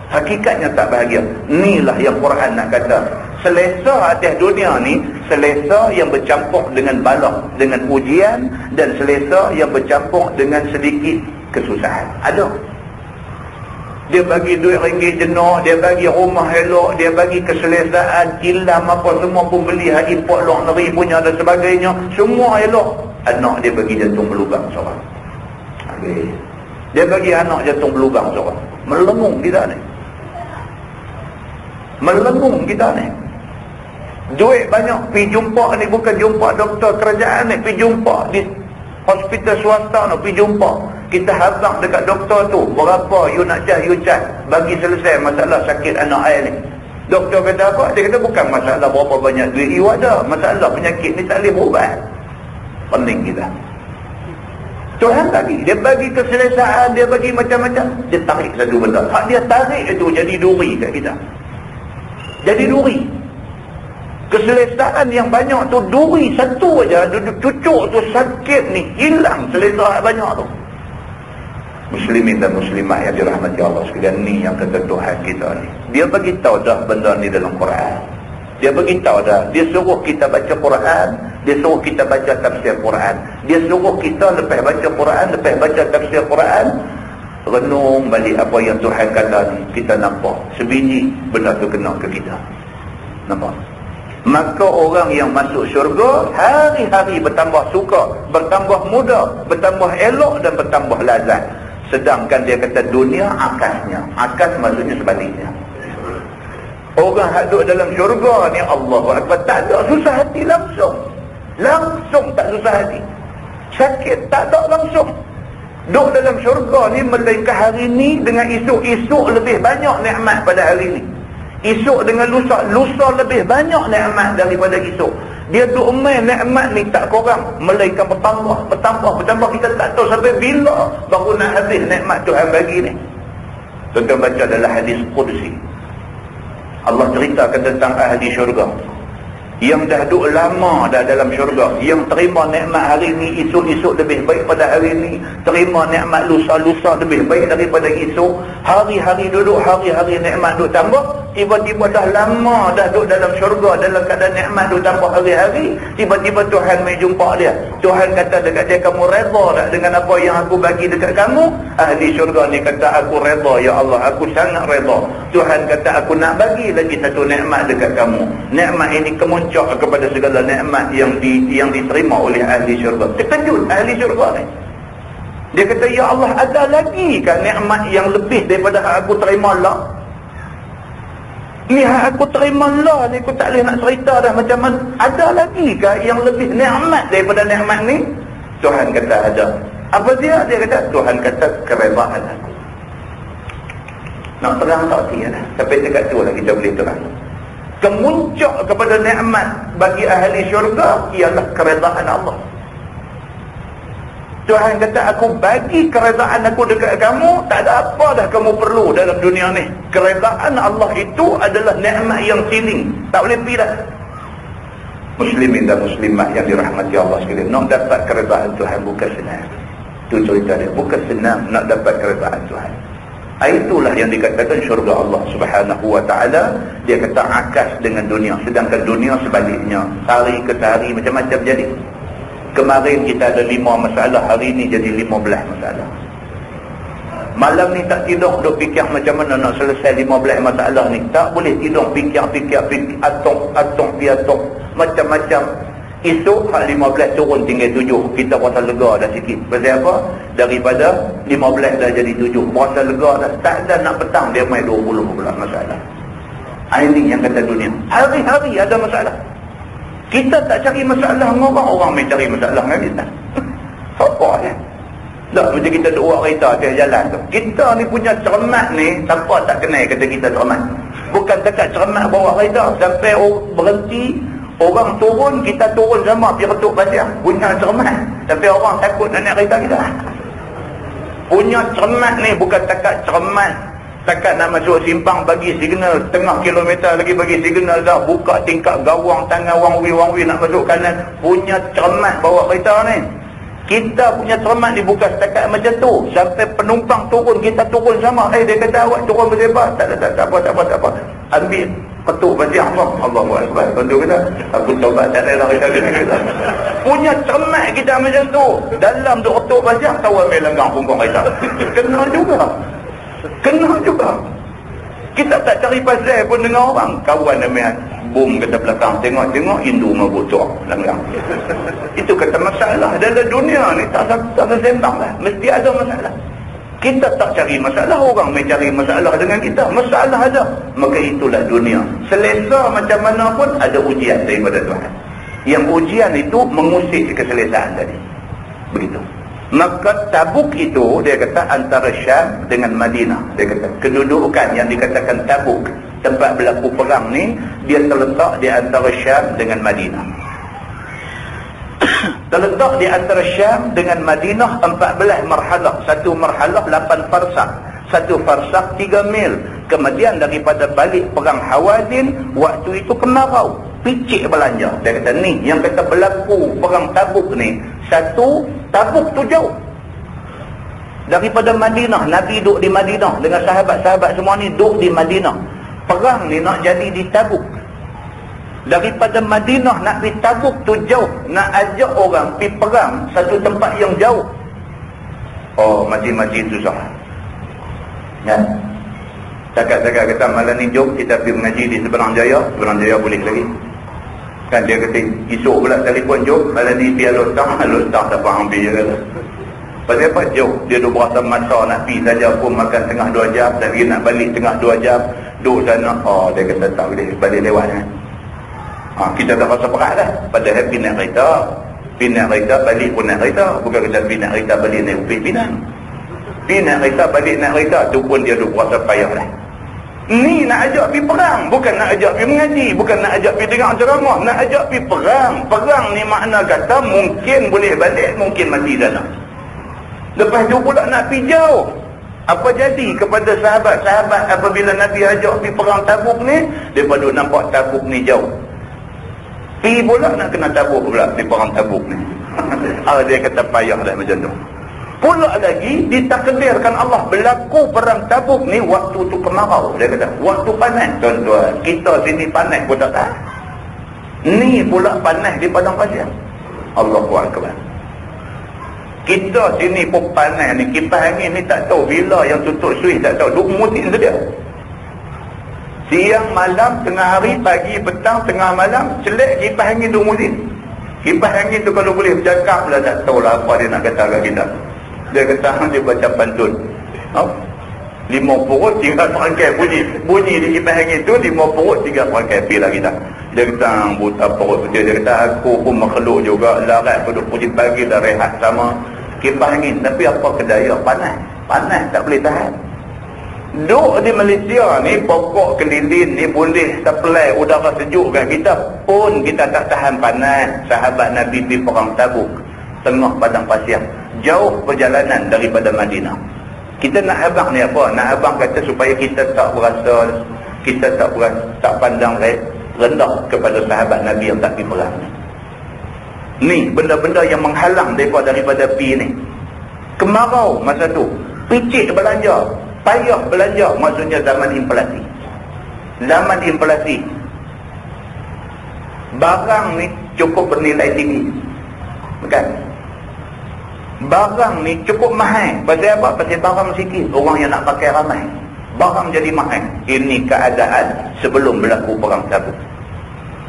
Hakikatnya tak bahagia. Inilah yang Quran nak kata. Selesa atas dunia ni, selesa yang bercampur dengan balak, dengan ujian, dan selesa yang bercampur dengan sedikit kesusahan. Ada. Dia bagi duit ringgit jenuh, dia bagi rumah elok, dia bagi keselesaan, ilam apa semua pun beli, import luar negeri punya dan sebagainya, semua elok. Anak dia bagi jantung berlubang seorang. Habis. Dia bagi anak jantung berlubang seorang. Melengung kita ni. Melengung kita ni. Duit banyak, pergi jumpa ni bukan jumpa doktor kerajaan ni, pergi jumpa di hospital swasta ni, pergi jumpa. Kita habang dekat doktor tu, berapa you nak you charge, bagi selesai masalah sakit anak saya ni. Doktor kata apa? Dia kata bukan masalah berapa banyak duit you ada, masalah penyakit ni tak boleh berubat. Pening kita. Tuhan bagi, dia bagi keselesaan, dia bagi macam-macam, dia tarik satu benda. Hak dia tarik itu jadi duri kat kita. Jadi duri. Keselesaan yang banyak tu duri satu aja, cucuk tu sakit ni hilang selesa banyak tu. Muslimin dan muslimat yang dirahmati Allah sekalian, ni yang kata Tuhan kita ni. Dia bagi tahu dah benda ni dalam Quran. Dia bagi tahu dah, dia suruh kita baca Quran, dia suruh kita baca tafsir Quran. Dia suruh kita lepas baca Quran, lepas baca tafsir Quran, renung balik apa yang Tuhan kata ni. Kita nampak sebiji benda tu kena ke kita. Nampak? Maka orang yang masuk syurga hari-hari bertambah suka, bertambah muda, bertambah elok dan bertambah lazat. Sedangkan dia kata dunia akasnya. Akas maksudnya sebaliknya. Orang yang duduk dalam syurga ni, Allahu Akbar, tak ada susah hati langsung. Langsung tak susah hati. Sakit tak ada langsung. Duduk dalam syurga ni melainkan hari ni dengan esok lebih banyak nikmat pada hari ni. Esok dengan lusa lebih banyak nikmat daripada esok. Dia duk main nikmat ni tak kurang, melainkan bertambah. Kita tak tahu sampai bila baru nak habis nikmat Tuhan bagi ni. Tuan-tuan baca dalam hadis Qudsi, Allah ceritakan tentang ahli syurga yang dah duduk lama dah dalam syurga, yang terima nikmat hari ni, esok lebih baik pada hari ni, terima nikmat lusa lebih baik daripada esok. Hari-hari duduk, hari-hari nikmat duduk tambah. Tiba-tiba dah lama dah duduk dalam syurga, dalam keadaan nikmat duduk tambah hari-hari. Tiba-tiba Tuhan mai jumpa dia. Tuhan kata dekat dia, kamu redha tak dengan apa yang aku bagi dekat kamu? Ahli syurga ni kata, aku redha ya Allah, aku sangat redha. Tuhan kata, aku nak bagi lagi satu nikmat dekat kamu. Nikmat ini kemuncak kepada segala nikmat yang diterima oleh ahli syurga. Terkejut ahli syurga ni. Dia kata, ya Allah, ada lagi kan nikmat yang lebih daripada aku terima lah? Lihat aku terima lah ni, aku tak boleh nak cerita dah macam mana. Ada lagi ke yang lebih nikmat daripada nikmat ni? Tuhan kata ada. Apa dia? Dia kata, Tuhan kata keredaan aku. Nak terang tak dia dah. Sampai dekat tu lah kita boleh terang. Kemuncak kepada nikmat bagi ahli syurga ialah keredaan Allah. Tuhan kata, aku bagi keredaan aku dekat kamu, tak ada apa dah kamu perlu dalam dunia ni. Keredaan Allah itu adalah nikmat yang siling, tak boleh pergi dah. Muslimin dan muslimat yang dirahmati Allah sekalian, nak dapat keredaan Tuhan bukan senang. Itu cerita dia, bukan senang nak dapat keredaan Tuhan. Itulah yang dikatakan syurga Allah Subhanahu wa ta'ala. Dia kata akas dengan dunia, sedangkan dunia sebaliknya. Hari ke hari macam-macam jadi. Kemarin kita ada 5 masalah, hari ni jadi 15 masalah. Malam ni tak tidur, duk fikir macam mana nak selesai 15 masalah ni. Tak boleh tidur, fikir atom, macam-macam. Esok hak 15 turun tinggal 7, kita rasa lega dah sikit. Pasal apa? Daripada 15 dah jadi 7, rasa lega dah. Tak ada nak petang dia main 20 pula masalah. Ini yang kata dunia, hari-hari ada masalah. Kita tak cari masalah dengan orang main cari masalah dengan kita. Apa ya? Tak, macam kita duk buat kereta atas jalan tu. Kita ni punya cermat ni, siapa tak kenal kata kita cermat. Bukan dekat cermat bawa kereta, sampai berhenti, Orang turun, kita turun sama pergi ketuk pasir. Punya cermat. Tapi orang takut nak naik kereta kita. Punya cermat ni bukan takat cermat. Takat nak masuk simpang bagi signal. Tengah kilometer lagi bagi signal dah. Buka tingkap gawang tangan wang-wi nak masuk kanan. Punya cermat bawa kereta ni. Kita punya cermat ni bukan setakat macam tu. Sampai penumpang turun, kita turun sama. Dia kata awak turun bersebab. Tak apa. Ambil ketuk pasir Allah. Allahu Akbar. Tuan-tuan kata, aku taubat tak ada kita kata. Punya cermat kita macam tu. Dalam tu ketuk pasir, tahu ambil langgang punggung kereta. Kena juga. Kita tak cari pasal pun dengan orang. Kawan ambil bom kata belakang. Tengok Hindu mabuk tuak langgang. Itu kata masalah. Dalam dunia ni tak sembang lah. Mesti ada masalah. Kita tak cari masalah, orang mai cari masalah dengan kita. Masalah ada. Maka itulah dunia. Selesa macam mana pun ada ujian daripada Tuhan. Yang ujian itu mengusik keselesaan tadi. Begitu. Maka Tabuk itu, dia kata antara Syam dengan Madinah. Dia kata kedudukan yang dikatakan Tabuk, tempat berlaku perang ni, dia terletak di antara Syam dengan Madinah. Terletak di antara Syam dengan Madinah 14 marhalah. Satu marhalah 8 farsak. Satu farsak 3 mil. Kemudian daripada balik perang Hawazin, waktu itu kemarau. Picik belanja. Dia kata ni, yang kata berlaku perang Tabuk ni. Satu, Tabuk tu jauh. Daripada Madinah, Nabi duduk di Madinah. Dengan sahabat-sahabat semua ni duduk di Madinah. Perang ni nak jadi di Tabuk. Daripada Madinah nak pergi Tabuk tu jauh. Nak ajak orang pergi perang satu tempat yang jauh. Oh, masih susah. Ya. Cakap-cakap kata malam ni jom kita pergi mengaji di Seberang Jaya. Seberang Jaya boleh lagi. Kan dia kata esok pula telefon jom. Malam ni pergi Alustang tak faham pergi je kata. Pasal apa? Jauh. Dia dah berasa masa nak pergi saja pun makan tengah 2 jam. Lagi nak balik tengah 2 jam. Duduk sana. Oh, dia kata tak boleh balik lewat kan. Kita dah rasa berat dah. Padahal pergi naik kereta balik pun naik kereta. Bukan kita pergi naik kereta balik naik Upik Pinang. Pergi naik kereta balik naik kereta tu pun dia dah rasa payah dah. Ni nak ajak pergi perang, bukan nak ajak pergi mengaji, bukan nak ajak pergi dengar ceramah, nak ajak pergi perang. Perang ni makna kata mungkin boleh balik, mungkin mati sana. Lepas tu pula nak pergi jauh. Apa jadi kepada sahabat-sahabat apabila Nabi ajak pergi perang Tabuk ni? Mereka duk nampak Tabuk ni jauh. Pergi pula nak kena Tabuk pula di perang Tabuk ni. Dia kata payah dah macam tu. Pula lagi ditakdirkan Allah berlaku perang Tabuk ni waktu tu kemarau. Dia kata waktu panas. Tuan-tuan, kita sini panas pun tak tahu. Ni pula panas di padang pasir. Allahu Akbar. Kita sini pun panas ni. Kipas angin ni tak tahu bila yang tutup suis, tak tahu. Duk mutin saja. Siang, malam, tengah hari, pagi, petang, tengah malam, celek kipas angin tu mutin. Kipas angin tu kalau boleh bercakap lah, tak tahulah apa dia nak kata kat kita. Dia kata, dia baca pantun. 5 perut, 3 perangkai bunyi. Bunyi di kipas angin tu, 5 perut, 3 perangkai. Pilah kita. Dia kata, buta perut. Dia kata, aku pun makhluk juga. Larat duduk puji pagi dah rehat sama kipas angin. Tapi apa kedaya? Panas. Panas, tak boleh tahan. Duk di Malaysia ni, pokok kelilin ni boleh supply udara sejuk kat kita. Pun kita tak tahan panas. Sahabat Nabi pergi perang Tabuk. Tengah padang pasir. Jauh perjalanan daripada Madinah. Kita nak abang ni apa? Nak abang kata supaya kita tak berasa, kita tak pandang rendah kepada sahabat Nabi yang tak pergi perang ni. Ni benda-benda yang menghalang mereka daripada pergi ni. Kemarau masa tu. Picik belanja. Payah belanja. Maksudnya zaman inflasi. Zaman inflasi. Barang ni cukup bernilai tinggi. Bukan? Barang ni cukup mahal. Pasal apa? Pasal barang sikit. Orang yang nak pakai ramai. Barang jadi mahal. Ini keadaan sebelum berlaku perang Tabuk.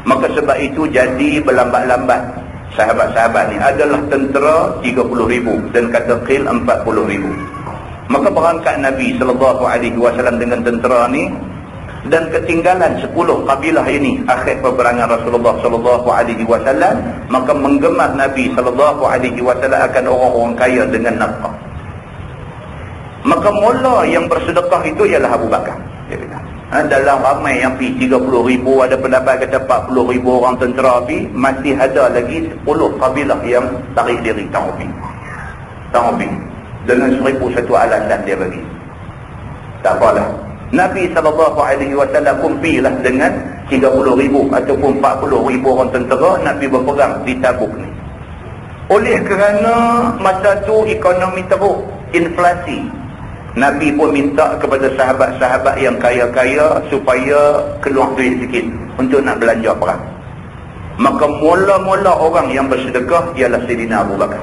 Maka sebab itu jadi berlambat-lambat. Sahabat-sahabat ni adalah tentera 30,000 dan kata qil 40,000. Maka berangkat Nabi SAW dengan tentera ni dan ketinggalan 10 kabilah ini akhir peperangan Rasulullah SAW. Maka menggemar Nabi SAW akan orang-orang kaya dengan nafkah. Maka mula yang bersedekah itu ialah Abu Bakar. Dalam ramai yang pergi 30,000, ada pendapat kata 40,000 orang tentera pergi, masih ada lagi 10 kabilah yang tarik diri tak pergi. Dengan 1,001 alasan dia bagi. Tak apalah. Nabi SAW pun pergilah dengan 30,000 ataupun 40,000 orang tentera. Nabi berperang di Tabuk ni. Oleh kerana masa tu ekonomi teruk, inflasi, Nabi pun minta kepada sahabat-sahabat yang kaya-kaya supaya keluar duit sikit untuk nak belanja perang. Maka mula-mula orang yang bersedekah ialah Sayyidina Abu Bakar.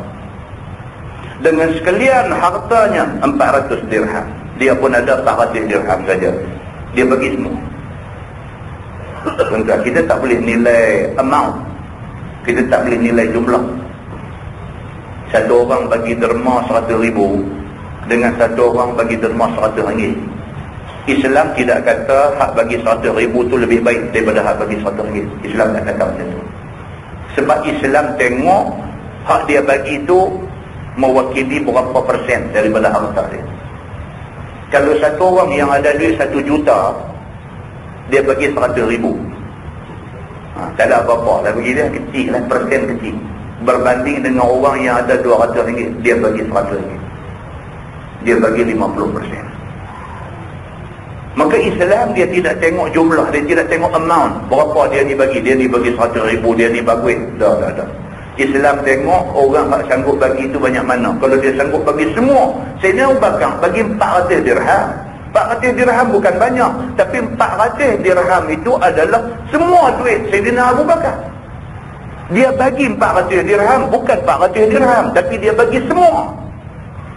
Dengan sekalian hartanya 400 dirham. Dia pun ada 400 dirham saja. Dia bagi semua. Tuan-tuan, kita tak boleh nilai amount. Kita tak boleh nilai jumlah. Satu orang bagi derma 100,000 dengan satu orang bagi derma 100 ringgit. Islam tidak kata hak bagi 100,000 tu lebih baik daripada hak bagi 100 ringgit. Islam tak kata macam tu. Sebab Islam tengok hak dia bagi tu mewakili berapa persen daripada harta dia. Kalau satu orang yang ada duit 1 juta, dia bagi 100,000. Tak ada apa-apa lah bagi dia, kecil lah, persen kecil. Berbanding dengan orang yang ada 200 ringgit, dia bagi 100 ringgit. Dia bagi 50%. Maka Islam dia tidak tengok jumlah, dia tidak tengok amount, berapa dia ni bagi. Dia ni bagi 100,000, dia ni bagus. Dah. Islam tengok orang yang sanggup bagi itu banyak mana. Kalau dia sanggup bagi semua, Sayyidina Abu Bakar bagi 400 dirham. 400 dirham bukan banyak, tapi 400 dirham itu adalah semua duit Sayyidina Abu Bakar. Dia bagi 400 dirham, bukan 400 dirham, tapi dia bagi semua.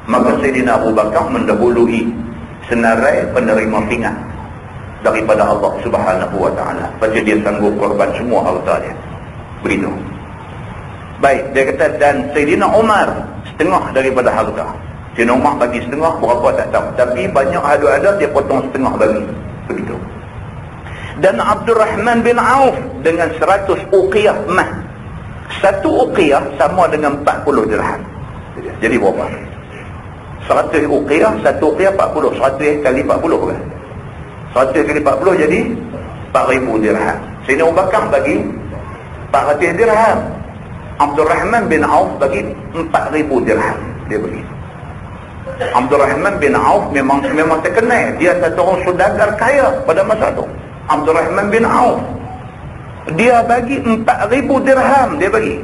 Maka Sayyidina Abu Bakar mendahului senarai penerima pingat daripada Allah Subhanahu wa ta'ala. Pasal dia sanggup korban semua harta dia. Begitu. Baik, dia kata, dan Sayyidina Umar setengah daripada harta. Sayyidina Umar bagi setengah, berapa tak tahu. Tapi banyak ada dia potong setengah bagi. Begitu. Dan Abdul Rahman bin Auf dengan 100 uqiyah emas. 1 uqiyah sama dengan 40 dirham. Jadi berapa? 100 uqiyah, 1 uqiyah 40. 100 kali 40 kan? 100 kali 40 jadi 4,000 dirham. Sayyidina Abu Bakar bagi 400 dirham. Abdul Rahman bin Auf bagi 4,000 dirham. Dia bagi. Abdul Rahman bin Auf memang terkenal. Dia satu orang saudagar kaya pada masa tu. Abdul Rahman bin Auf. Dia bagi 4,000 dirham. Dia bagi.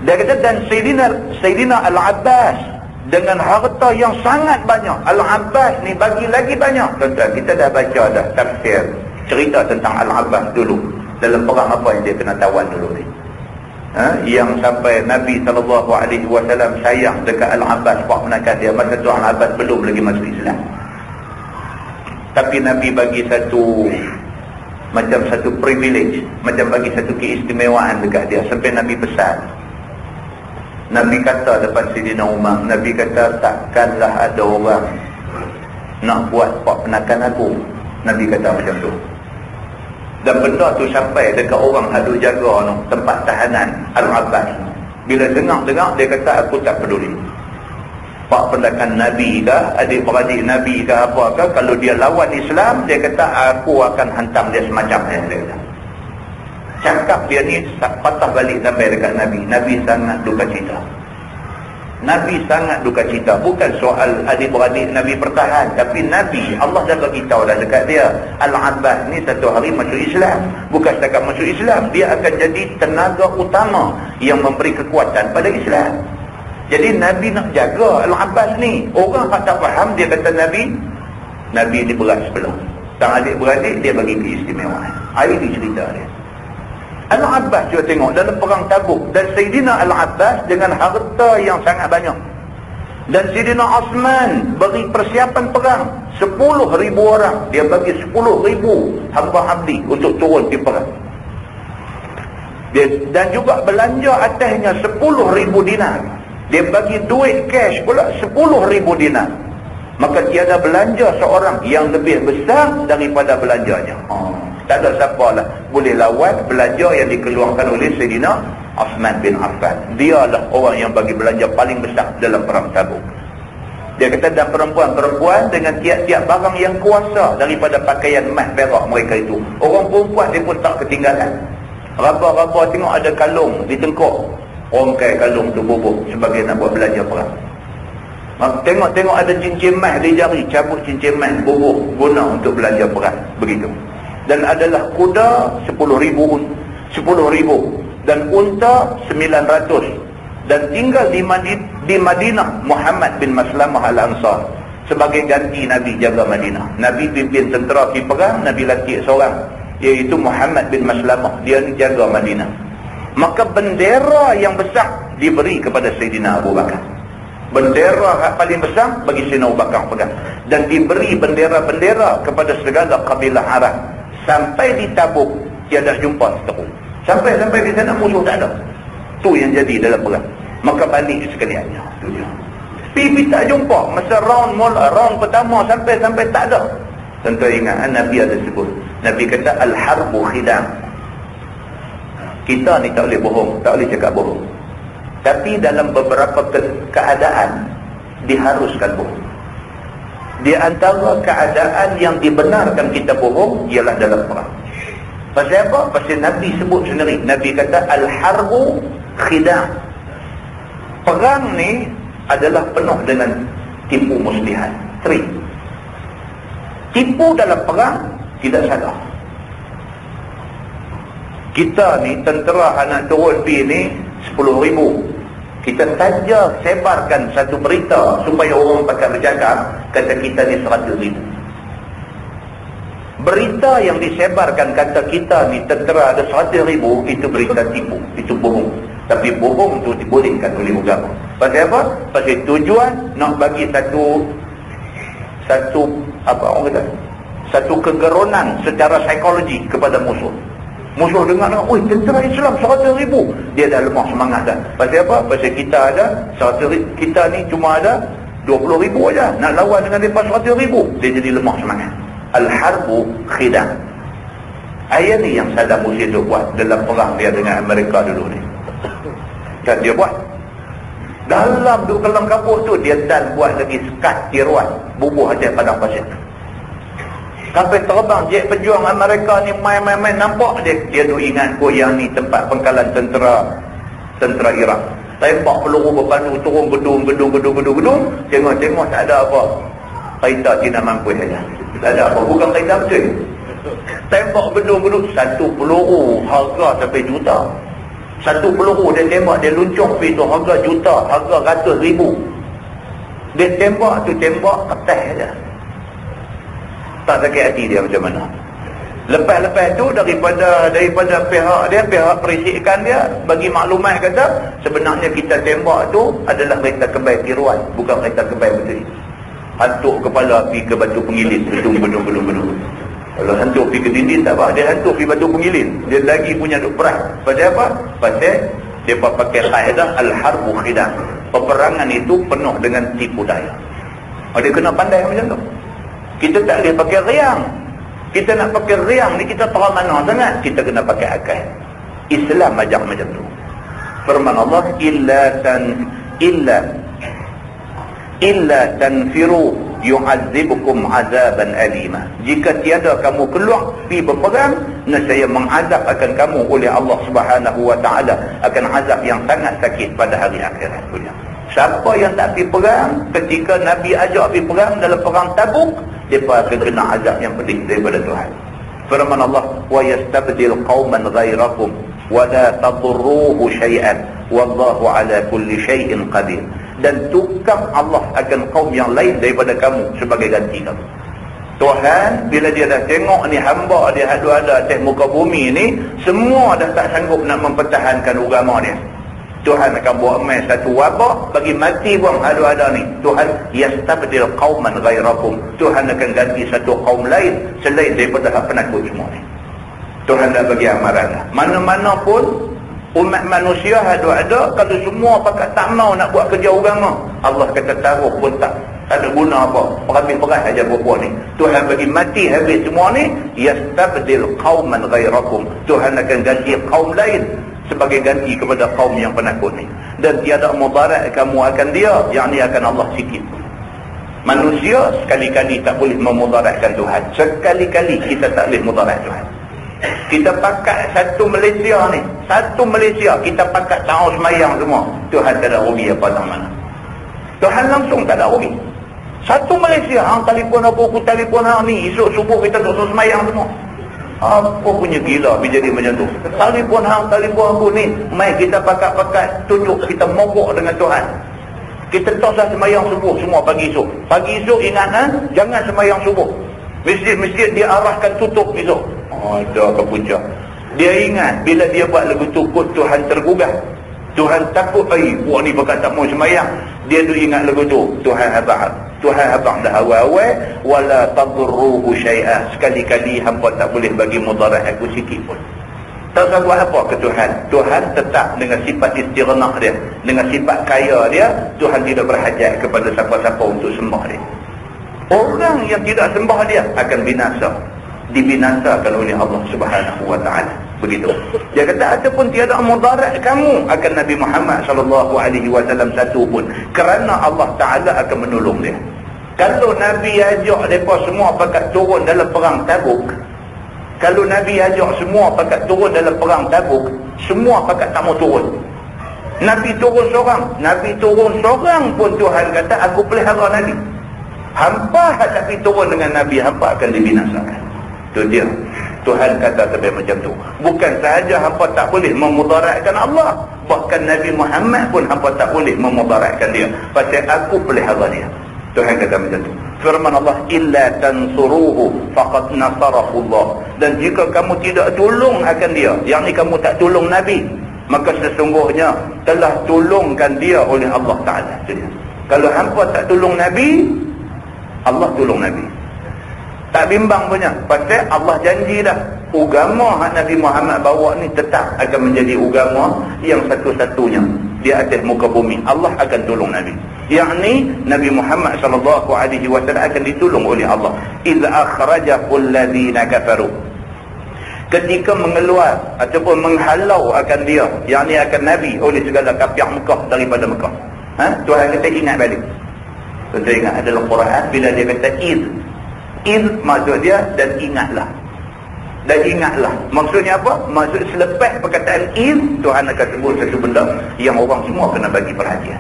Dia kata, dan Sayyidina Al-Abbas dengan harta yang sangat banyak. Al-Abbas ni bagi lagi banyak. Tuan-tuan, kita dah baca dah tafsir cerita tentang Al-Abbas dulu. Dalam perang apa yang dia kena tawan dulu ni. Yang sampai Nabi SAW sayang dekat Al-Abbas, pak menakan dia. Masa tu Al-Abbas belum lagi masuk Islam. Tapi Nabi bagi satu privilege, macam bagi satu keistimewaan dekat dia. Sampai Nabi pesan, Nabi kata depan Sayyidina Umar, Nabi kata, takkanlah ada orang nak buat pak penakan aku. Nabi kata macam tu. Dan benda tu sampai dekat orang hadut jaga no, tempat tahanan Al-Abbas. Bila dengar dia kata, aku tak peduli. Pak pendakan Nabi ke, adik-beradik Nabi ke apa ke, kalau dia lawan Islam, dia kata, aku akan hantam dia semacam dia kata. Cakap dia ni patah balik sampai dekat Nabi. Nabi sangat duka cita. Nabi sangat duka cita. Bukan soal adik-beradik Nabi bertahan, tapi Nabi, Allah dah beritahu dah dekat dia, Al-Abbas ni satu hari masuk Islam. Bukan setakat masuk Islam, dia akan jadi tenaga utama yang memberi kekuatan pada Islam. Jadi Nabi nak jaga Al-Abbas ni. Orang tak faham, dia kata Nabi ni berat sebelah. Tang adik-beradik dia bagi keistimewaan. Ini cerita dia. Al-Abbas juga tengok dalam perang Tabuk, dan Sayyidina Al-Abbas dengan harta yang sangat banyak. Dan Sayyidina Osman beri persiapan perang 10,000 orang. Dia bagi 10,000 hamba abdi untuk turun pergi perang. Dan juga belanja atasnya 10,000 dinar. Dia bagi duit cash pula 10,000 dinar. Maka tiada belanja seorang yang lebih besar daripada belanjanya. Tak ada siapa lah boleh lawan belanja yang dikeluarkan oleh Sayyidina Osman bin Affan. Dialah orang yang bagi belanja paling besar dalam perang Tabuk. Dia kata dan perempuan-perempuan dengan tiap-tiap barang yang kuasa daripada pakaian emas perak mereka itu. Orang perempuan dia pun tak ketinggalan. Raba-raba tengok ada kalung di tengkuk, rongkai kalung tu bubuk sebagai nak buat belanja perang. Tengok-tengok ada cincin emas di jari, cabut cincin emas bubuk guna untuk belanja perang. Begitu. Dan adalah kuda 10,000 dan unta 900. Dan tinggal di Madinah Muhammad bin Maslamah Al-Ansar sebagai ganti Nabi jaga Madinah. Nabi pimpin tentera pergi perang, Nabi latih seorang, iaitu Muhammad bin Maslamah. Dia ni jaga Madinah. Maka bendera yang besar diberi kepada Sayyidina Abu Bakar. Bendera yang paling besar bagi Sayyidina Abu Bakar pegang. Dan diberi bendera-bendera kepada segala kabilah Arab. Sampai di Tabuk tiada jumpa seteru. Sampai di sana musuh tak ada. Tu yang jadi dalam perang. Maka balik sekaliannya. Tu dia. Pipi tak jumpa. Masa round pertama sampai tak ada. Tentu ingat Nabi ada sebut. Nabi kata al-harbu khidam. Kita ni tak boleh bohong, tak boleh cakap bohong. Tapi dalam beberapa keadaan diharuskan bohong. Di antara keadaan yang dibenarkan kita bohong ialah dalam perang. Pasal apa? Pasal Nabi sebut sendiri. Nabi kata al-harbu khidam. Perang ni adalah penuh dengan tipu muslihat, trik. Tipu dalam perang tidak salah. Kita ni tentera anak turun pergi ni 10,000. Kita saja sebarkan satu berita supaya orang pakai bercakap kata kita ni 100,000. Berita yang disebarkan kata kita ni tentera ada 100,000, itu berita tipu, itu bohong. Tapi bohong tu dibolehkan oleh agama. Pasal apa? Pasal tujuan nak bagi satu apa orang kata? Satu kegeronan secara psikologi kepada musuh. Musuh dengar, oi tentera Islam 100,000. Dia dah lemah semangat dah. Pasal apa? Pasal kita ada 100,000, kita ni cuma ada 20,000 aja. Nak lawan dengan mereka 100,000, dia jadi lemah semangat. Al-harbu khidam. Ayat ni yang Saddam Hussein tu buat dalam perang dia dengan Amerika dulu ni. Dan dia buat dalam kelam kapur tu, dia dan buat lagi sekat tiruan bubuh aja padang pasir. Kapal terbang jet pejuang Amerika ni main-main nampak dia tu ingat yang ni tempat pangkalan tentera Iraq. Tembak peluru berpandu turun gedung. Tengok tak ada apa. Kereta Cina mampu saja. Tak ada apa, bukan kereta betul. Tembak gedung. Satu peluru harga sampai juta. Satu peluru dia tembak, dia luncur pergi tu harga juta, harga ratus ribu. Dia tembak kertas saja. Tak sakit hati dia macam mana. Lepas tu daripada pihak perisikan dia bagi maklumat kata sebenarnya kita tembak tu adalah kereta kebal tiruan, bukan kereta kebal betul. Hantuk kepala pergi ke batu pengilin, gedung. Kalau hantuk pergi ke dinding tak apa, dia hantuk pergi batu pengilin. Dia lagi punya duk perang. Pasal apa? Pasal dia pakai kaedah al-harbu khidam. Peperangan itu penuh dengan tipu daya. Dia kena pandai macam tu. Kita tak boleh pakai riang. Kita nak pakai riang ni kita terang mana sangat. Kita kena pakai akal. Islam ajar macam tu. Firman Allah, illa tanfiru yu'adzibukum azaban alima. Jika tiada kamu keluar pergi berperang, nescaya mengazab akan kamu oleh Allah Subhanahu wa taala akan azab yang sangat sakit pada hari akhirat dunia. Siapa yang tak pergi perang ketika Nabi ajak pergi perang dalam perang Tabuk, mereka akan kena azab yang pedih daripada Tuhan. Firman Allah, wa yastabdil qauman ghairakum wa la tadurruhu syai'an wallahu ala kulli syai'in qadir. Dan tukar Allah akan kaum yang lain daripada kamu sebagai ganti kamu. Tuhan bila dia dah tengok ni hamba dia ada atas muka bumi ni semua dah tak sanggup nak mempertahankan agama dia, Tuhan akan buat mai satu wabak bagi mati buang ada ni. Tuhan yastabdil qauman ghairakum. Tuhan akan ganti satu kaum lain selain daripada penakut semua ni. Tuhan dah bagi amaran dah. Mana-mana pun umat manusia ada kalau semua pakat tak mau nak buat kerja agama, Allah kata taruh pun tak ada guna apa. Perhabis-perhabis saja buat ni. Tuhan bagi mati habis semua ni. Yastabdil qauman ghairakum. Tuhan akan ganti kaum lain sebagai ganti kepada kaum yang penakut ni. Dan tiada mudarat kamu akan dia, yakni akan Allah sikit. Manusia sekali-kali tak boleh memudaratkan Tuhan. Sekali-kali kita tak boleh mudarat Tuhan. Kita pakat satu Malaysia ni, satu Malaysia kita pakat tahu semayang semua, Tuhan tak ada rugi apa tak mana. Tuhan langsung tak ada rugi. Satu Malaysia, hang telefon aku telefon hang ni, esok subuh kita duduk semayang semua. Apa punya gila bila jadi macam tu. Telefon hang telefon aku ni, mai kita pakat-pakat tunjuk kita mogok dengan Tuhan. Kita tak usah semayang subuh semua pagi esok. Pagi esok ingat jangan semayang subuh. Masjid-masjid dia arahkan tutup esok. Ada kepunca. Dia ingat bila dia buat lagu tu Tuhan tergugah. Tuhan takut buat ni bakal tak mau semayang. Dia tu ingat lagu tu. Tuhan abang dah awal-awal. Wala tadurruhu syai'ah. Sekali-kali hampa tak boleh bagi mudarat aku sikit pun. Tak tahu buat apa ke Tuhan. Tuhan tetap dengan sifat istighnah dia, dengan sifat kaya dia. Tuhan tidak berhajat kepada siapa-siapa untuk sembah dia. Orang yang tidak sembah dia akan binasa, dibinasakan oleh Allah Subhanahu wa taala. Begitu. Dia kata ataupun tiada mudarat kamu akan Nabi Muhammad sallallahu alaihi wasallam satu pun, kerana Allah Taala akan menolong dia. Kalau Nabi ajak depa semua pakat turun dalam perang Tabuk, kalau Nabi ajak semua pakat turun dalam perang Tabuk, semua pakat tak mau turun. Nabi turun seorang pun Tuhan kata aku pelihara Nabi. Hampa tapi turun dengan Nabi, hampa akan dibinasakan. Itu dia. Tuhan kata sampai macam tu. Bukan sahaja hampa tak boleh memudaratkan Allah, bahkan Nabi Muhammad pun hampa tak boleh memudaratkan dia. Pasal aku pelihara dia. Tuhan kata macam tu. Firman Allah, illa tansuruhu faqad nasarahu Allah. Dan jika kamu tidak tolong akan dia, yakni kamu tak tolong Nabi, maka sesungguhnya telah tolongkan dia oleh Allah Ta'ala. Kalau hampa tak tolong Nabi, Allah tolong Nabi. Tak bimbang punya. Pasal Allah janji dah, agama Nabi Muhammad bawa ni tetap akan menjadi agama yang satu-satunya di atas muka bumi. Allah akan tolong Nabi. Yakni Nabi Muhammad sallallahu alaihi wasallam akan ditolong oleh Allah. Idza akhrajahul ladzina kafaru. Ketika mengeluar ataupun menghalau akan dia, yakni akan Nabi, oleh segala kafir Mekah daripada Mekah. Tuhan kata ingat balik. Kita ingat dalam Quran bila dia kata id maksud dia dan ingatlah. Dan ingatlah. Maksudnya apa? Maksud selepas perkataan id, Tuhan akan sebut satu benda yang orang semua kena bagi perhatian.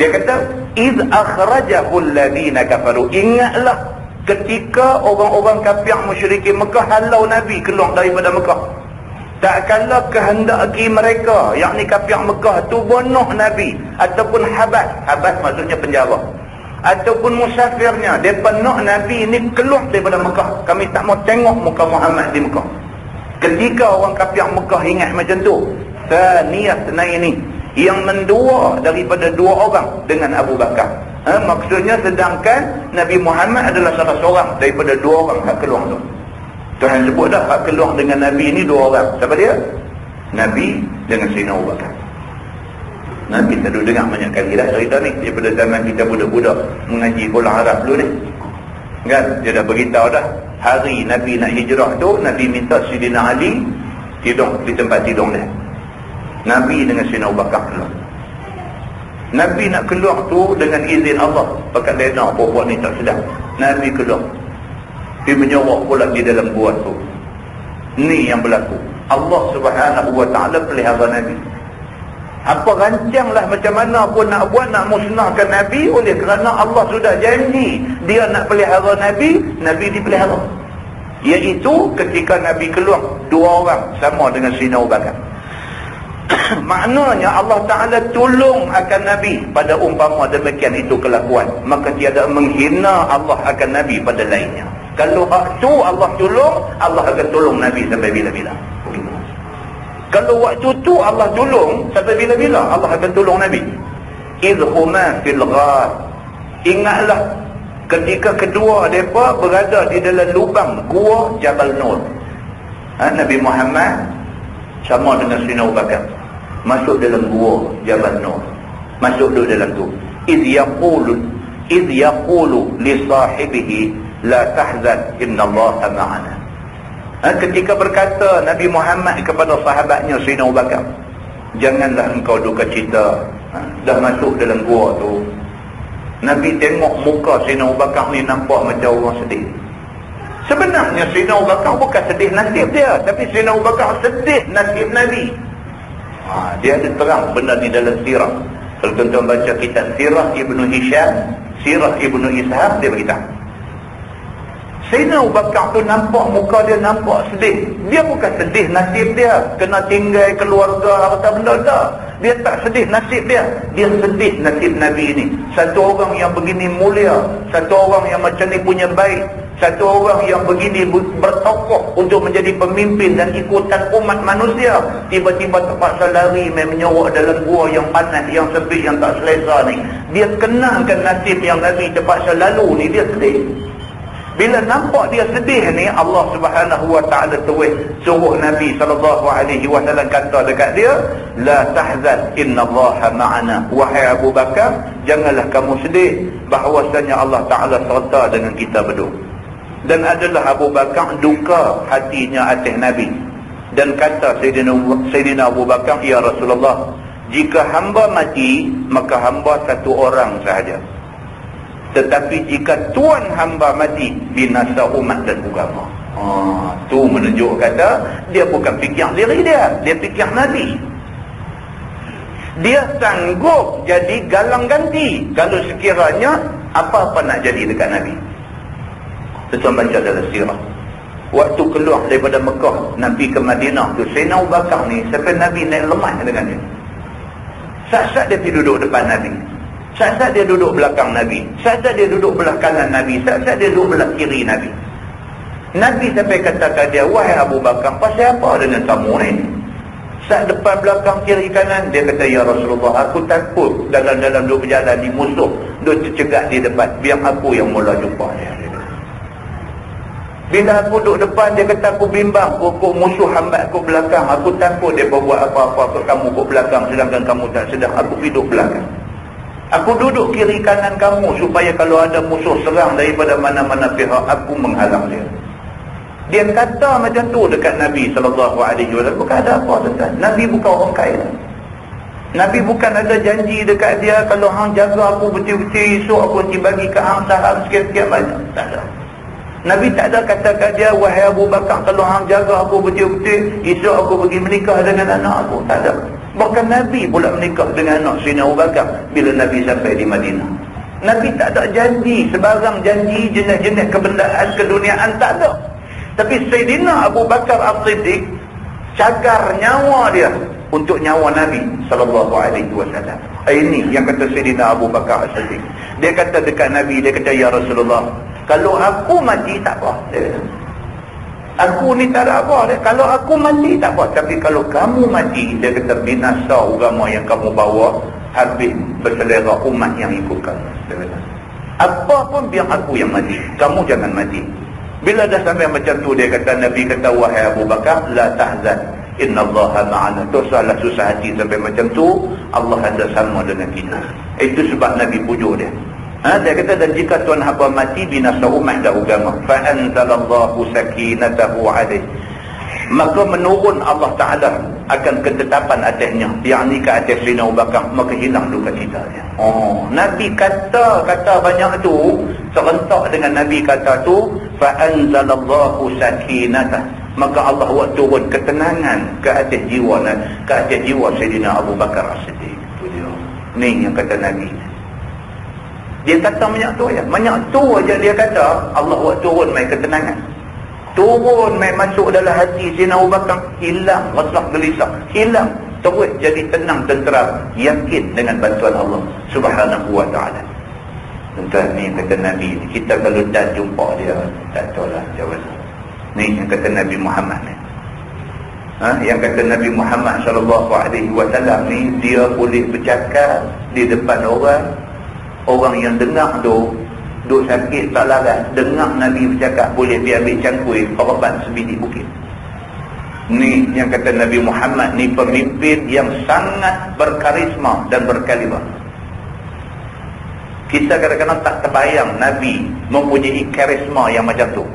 Dia kata id akhrajahul ladzina kafaru. Ingatlah ketika orang-orang kafir musyrikin Mekah halau Nabi keluar daripada Mekah. Tak kala kehendaki mereka, yakni kafir Mekah tu bunuh Nabi ataupun habas maksudnya penjara, ataupun musafirnya, mereka nak Nabi ni keluar daripada Mekah. Kami tak mau tengok muka Muhammad di Mekah. Ketika orang kafir Mekah ingat macam tu, Thaniyah ini yang mendua daripada dua orang dengan Abu Bakar. Maksudnya sedangkan Nabi Muhammad adalah salah seorang daripada dua orang yang keluar tu. Tuhan sebut dah hak keluar dengan Nabi ni dua orang. Siapa dia? Nabi dengan Sayyidina Abu Bakar. Nabi kita duduk dengar banyak kali dah cerita ni daripada zaman kita budak-budak mengaji Quran Arab dulu ni. Kan? Dia dah beritahu dah. Hari Nabi nak hijrah tu, Nabi minta Sayyidina Ali tidur di tempat tidur dia. Nabi dengan Sayyidina Abu Bakar keluar. Nabi nak keluar tu dengan izin Allah. Pakat lena perempuan ni tak sedap. Nabi keluar. Dia menyorok pula di dalam gua tu. Ni yang berlaku. Allah Subhanahu wa taala pelihara Nabi. Apa rancanglah macam mana pun nak buat, nak musnahkan Nabi, oleh kerana Allah sudah janji dia nak pelihara Nabi, Nabi dipelihara. Iaitu ketika Nabi keluar, dua orang sama dengan Sayyidina Abu Bakar. Maknanya Allah Ta'ala tolong akan Nabi pada umpama demikian itu kelakuan. Maka tiada menghina Allah akan Nabi pada lainnya. Kalau waktu Allah tolong, Allah akan tolong Nabi sampai bila-bila. Kalau waktu tu Allah tolong, sampai bila-bila Allah akan tolong Nabi. Idhuma fil ghar. Ingatlah ketika kedua mereka berada di dalam lubang gua Jabal Nur. Nabi Muhammad sama dengan Sayyidina Abu Bakar masuk dalam gua Jabal Nur. Masuk dulu dalam tu. Idh yaqulu li sahibihi la tahzan innallaha ma'ana. Ketika berkata Nabi Muhammad kepada sahabatnya Sayyidina Abu Bakar, janganlah engkau duka cita. Dah masuk dalam gua tu, Nabi tengok muka Sayyidina Abu Bakar ni nampak macam orang sedih. Sebenarnya Sayyidina Abu Bakar bukan sedih nasib dia, tapi Sayyidina Abu Bakar sedih nasib Nabi. Dia ada terang benda ni dalam sirah. Kalau tuan-tuan baca kitab Sirah Ibnu Hisham, Sirah Ibnu Ishaq, dia beritahu Sayyidina Abu Bakar tu nampak muka dia nampak sedih. Dia bukan sedih nasib dia kena tinggal keluarga harta benda tak. Dia tak sedih nasib dia. Dia sedih nasib Nabi ni. Satu orang yang begini mulia, satu orang yang macam ni punya baik, satu orang yang begini bertokoh untuk menjadi pemimpin dan ikutan umat manusia, tiba-tiba terpaksa lari menyorok dalam gua yang panas, yang sempit, yang tak selesa ni. Dia kenangkan nasib yang Nabi terpaksa lalu ni, dia sedih. Bila nampak dia sedih ni, Allah Subhanahu wa taala suruh Nabi sallallahu alaihi wasallam kata dekat dia, la tahzan innallaha ma'ana. Wahai Abu Bakar, janganlah kamu sedih, bahawasanya Allah taala serta dengan kita berdua. Dan adalah Abu Bakar duka hatinya atas Nabi. Dan kata Sayyidina Abu Bakar, ya Rasulullah, jika hamba mati, maka hamba satu orang sahaja. Tetapi jika tuan hamba mati, binasa umat dan agama. Tu menunjuk kata dia bukan fikir diri dia, dia fikir Nabi. Dia sanggup jadi galang ganti kalau sekiranya apa-apa nak jadi dekat Nabi. Tuan baca dalam sirah. Waktu keluar daripada Mekah, Nabi ke Madinah tu, Sayyidina Abu Bakar ni sampai Nabi naik lemah dengan dia. Saat-saat dia duduk depan Nabi, saat-saat dia duduk belakang Nabi, saat-saat dia duduk belah kanan Nabi, saat-saat dia duduk belah kiri Nabi. Nabi sampai katakan dia, wahai Abu Bakar, pasal apa dengan kamu ni? Saat depan, belakang, kiri, kanan, dia kata, ya Rasulullah, aku takut dalam-dalam duduk berjalan di musuh, duduk tercegat di depan, biar aku yang mula jumpa dia. Bila aku duduk depan, dia kata aku bimbang, aku musuh hambat aku belakang, aku takut dia berbuat apa-apa ke kamu ke belakang, sedangkan kamu tak sedang, aku duduk belakang. Aku duduk kiri kanan kamu supaya kalau ada musuh serang daripada mana-mana pihak, aku menghalang dia. Dia kata macam tu dekat Nabi SAW. Bukan ada apa tuan. Nabi bukan orang kaya. Nabi bukan ada janji dekat dia, kalau hang jaga aku betul-betul, esok aku nanti bagi ke hang saham sikit-sikit banyak. Tak ada. Nabi tak ada kata kat dia, wahai Abu Bakar, kalau hang jaga aku betul-betul, esok aku pergi menikah dengan anak aku. Tak ada. Bahkan Nabi pula menikah dengan anak Sayyidina Abu Bakar bila Nabi sampai di Madinah. Nabi tak ada janji, sebarang janji jenis-jenis kebendaan keduniaan tak ada. Tapi Sayyidina Abu Bakar As-Siddiq cagar nyawa dia untuk nyawa Nabi SAW. Ini yang kata Sayyidina Abu Bakar As-Siddiq. Dia kata dekat Nabi, dia kata, ya Rasulullah, kalau aku mati tak apa. Aku ni tak ada apa dia. Kalau aku mati tak apa, tapi kalau kamu mati, dia kata, binasa agama yang kamu bawa, habis berselera umat yang ikut kamu. Apa pun biar aku yang mati, kamu jangan mati. Bila dah sampai macam tu, dia kata, Nabi kata, wahai Abu Bakar, la tahzan innallaha ma'ana. Tu salah susah hati sampai macam tu, Allah ada sama dengan kita. Itu sebab Nabi pujuk dia. Dia kata, dan jika tuan hamba mati, binasa umat dan agama. Fa'anzalallahu sakinatahu alaih, maka menurun Allah Ta'ala akan ketetapan atasnya, yakni ke atas Sayyidina Abu Bakar, maka hilang duka cita dia. Nabi kata banyak tu, serentak dengan Nabi kata tu, fa'anzalallahu sakinatah, maka Allah buat turun ketenangan ke atas jiwa Sayyidina Abu Bakar As-Siddiq. Ni yang kata Nabi. Dia kata banyak tu aja dia kata, Allah buat turun mai ketenangan. Turun mai masuk dalam hati Sayyidina Abu Bakar, hilang rasa gelisah, hilang, terus jadi tenang, tenteram, yakin dengan bantuan Allah Subhanahu wa taala. Tuan ni kata Nabi, kita kalau dah jumpa dia tak tahulah macam mana. Ni yang kata Nabi Muhammad ni. Yang kata Nabi Muhammad SAW ni, dia boleh bercakap di depan orang yang dengar tu duk sakit tak larat, dengar Nabi bercakap, boleh dia ambil cangkui korban sebiji bukit. Ni yang kata Nabi Muhammad ni pemimpin yang sangat berkarisma dan berkaliber. Kita kadang-kadang tak terbayang Nabi mempunyai karisma yang macam tu,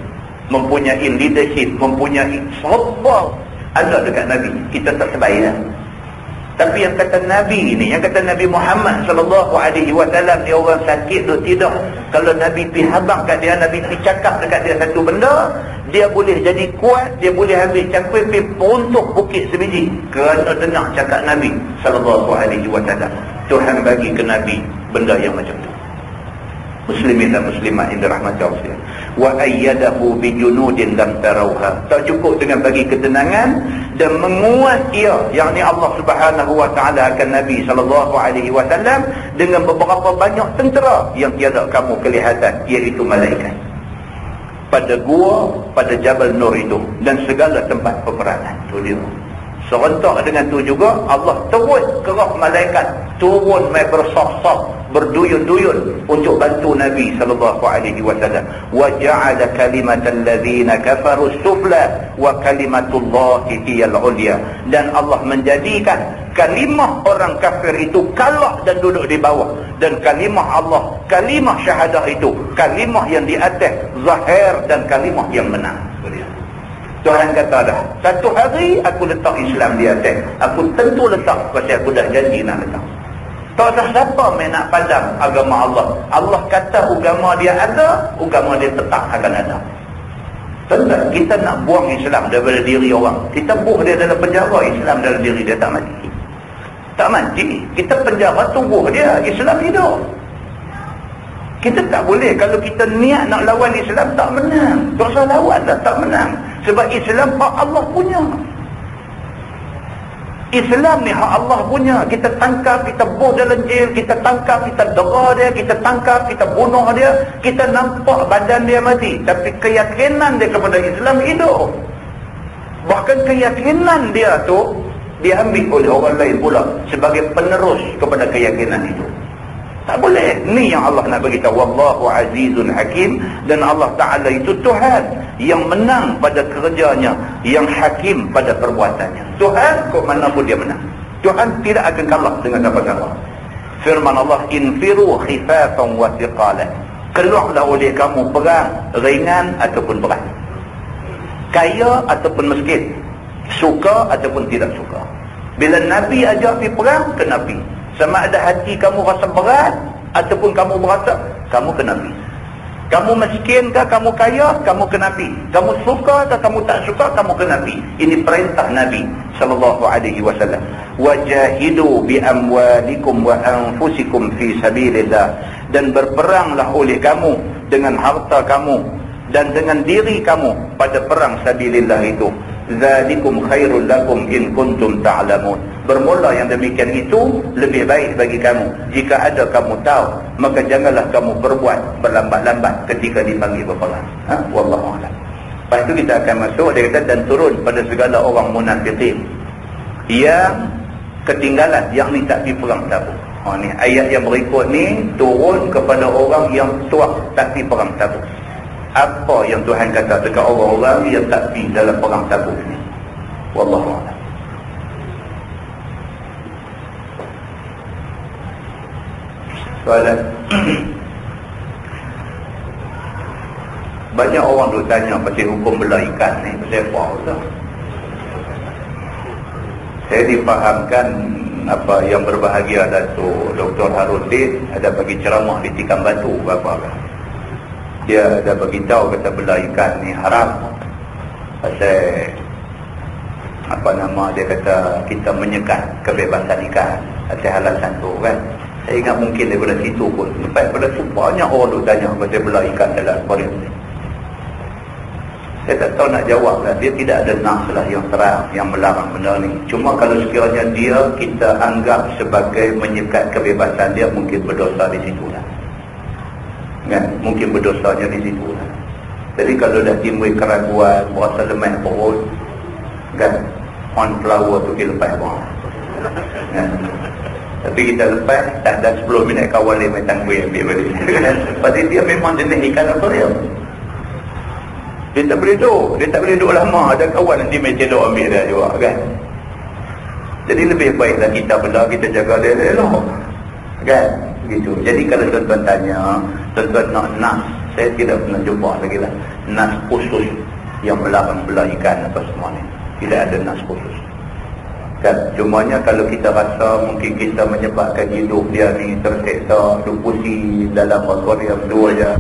mempunyai leadership, mempunyai serba ada dekat Nabi. Kita tak terbayang. Tapi yang kata Nabi ni, yang kata Nabi Muhammad sallallahu alaihi wasallam ni, orang sakit tu tidur, kalau Nabi pi habaq kat dia, Nabi pi cakap dekat dia satu benda, dia boleh jadi kuat, dia boleh ambil cangkul pi peruntuk bukit sebiji kerana dengar cakap Nabi sallallahu alaihi wasallam. Tuhan bagi ke Nabi benda yang macam tu. Muslimin dan muslimat yang dirahmati Allah, wa ayyadahu bi junudin lam tarauha. Tak cukup dengan bagi ketenangan dan menguat ia, yakni Allah Subhanahu wa taala akan Nabi sallallahu alaihi wasallam dengan beberapa banyak tentera yang tiada kamu kelihatan, iaitu malaikat. Pada gua, pada Jabal Nur itu dan segala tempat peperangan. Tu dia. Serentak dengan tu juga Allah terus kerah malaikat turun mai bersaf-saf, berduyun-duyun untuk bantu Nabi sallallahu alaihi wasallam. Wa ja'ala kalimatal ladzina kafaru sufla wa kalimatullahi hiyal ulya. Dan Allah menjadikan kalimah orang kafir itu kalak dan duduk di bawah, dan kalimah Allah, kalimah syahadah itu kalimah yang di atas, zahir, dan kalimah yang menang. Tuhan kata dah, satu hari aku letak Islam di atas, aku tentu letak, pasal aku dah janji nak letak. Tak ada siapa main nak padam agama Allah. Allah kata agama dia ada, agama dia tetap akan ada. Tentu kita nak buang Islam daripada diri orang, kita buang dia dalam penjara, Islam dalam diri dia tak mati. Tak mati, kita penjara tunggu dia, Islam hidup. Kita tak boleh, kalau kita niat nak lawan Islam, tak menang. Tak usah lawan dah, tak menang. Sebab Islam hak Allah punya. Islam ni hak Allah punya. Kita tangkap, kita buh dalam jail, kita tangkap, kita dera dia, kita tangkap, kita bunuh dia, kita nampak badan dia mati, tapi keyakinan dia kepada Islam hidup. Bahkan keyakinan dia tu diambil oleh orang lain pula sebagai penerus kepada keyakinan itu. Tak boleh. Ni yang Allah nak beritahu, wallahu azizun hakim. Dan Allah Ta'ala itu Tuhan yang menang pada kerjanya, yang hakim pada perbuatannya. Tuhan kok mana pun dia menang. Tuhan tidak akan kalah dengan apa-apa. Firman Allah, infiru khifafan wa thiqalan. Keluarlah oleh kamu perang, ringan ataupun berat, kaya ataupun miskin, suka ataupun tidak suka. Bila Nabi ajak pergi perang, ke Nabi. Sama ada hati kamu rasa berat ataupun kamu berasa, kamu ke Nabi. Kamu miskin ke kamu kaya, kamu ke Nabi. Kamu suka atau kamu tak suka, kamu ke Nabi. Ini perintah Nabi sallallahu alaihi wasallam. Wajahidu bi amwalikum wa anfusikum fi sabilillah. Dan berperanglah oleh kamu dengan harta kamu dan dengan diri kamu pada perang sabilillah itu. Zalikum khairul lakum in kuntum ta'lamun. Bermula yang demikian itu lebih baik bagi kamu jika ada kamu tahu, maka janganlah kamu berbuat berlambat-lambat ketika dipanggil berperang. Wallahu a'lam. Lepas itu kita akan masuk, dia kata, dan turun pada segala orang munafikin yang ketinggalan, yang ni tak pergi perang Tabuk. Ni ayat yang berikut ni turun kepada orang yang tuak tak pergi perang Tabuk. Apa yang Tuhan kata dekat orang-orang yang tak pergi dalam perang Tabuk ni? Wallahu a'lam. Soalan. Banyak orang tu tanya pasal hukum belah ikan ni, pasal apa tak? Saya difahamkan apa yang berbahagia Datuk Dr. Harudin ada bagi ceramah di Tikam Batu berapa kan? Dia ada bagi tahu kata belah ikan ni haram. Pasal apa nama dia kata kita menyekat kebebasan ikan atas alasan tu kan. Saya ingat mungkin daripada situ pun. Lepas daripada tu banyak orang tu tanya pasal belah ikan dalam aquarium ni. Saya tak tahu nak jawab lah. Dia tidak ada nas lah yang terang yang melarang benda ni. Cuma kalau sekiranya dia kita anggap sebagai menyekat kebebasan dia, mungkin berdosa di situ lah. Kan? Mungkin berdosanya di situ lah. Jadi kalau dah timbul keraguan, berasa lemah perut, kan? On flower tu kita lepas bang. Kan? Tapi kita lepas, tak ada 10 minit kawal dia main tangguh ambil balik. Pasal dia memang jenis ikan aquarium. Dia tak boleh duduk. Dia tak boleh duduk lama. Ada kawan nanti main cedok ambil dia juga kan. Jadi lebih baiklah kita belah, kita jaga dia elok. Kan? Begitu. Jadi kalau tuan-tuan tanya, tuan-tuan nak nas, saya tidak pernah jumpa lagi lah nas khusus yang melarang belah ikan apa semua ni. Tidak ada nas khusus. Dan cumanya kalau kita rasa mungkin kita menyebabkan hidup dia ni terseksa, tu pusing dalam akuarium tu aja.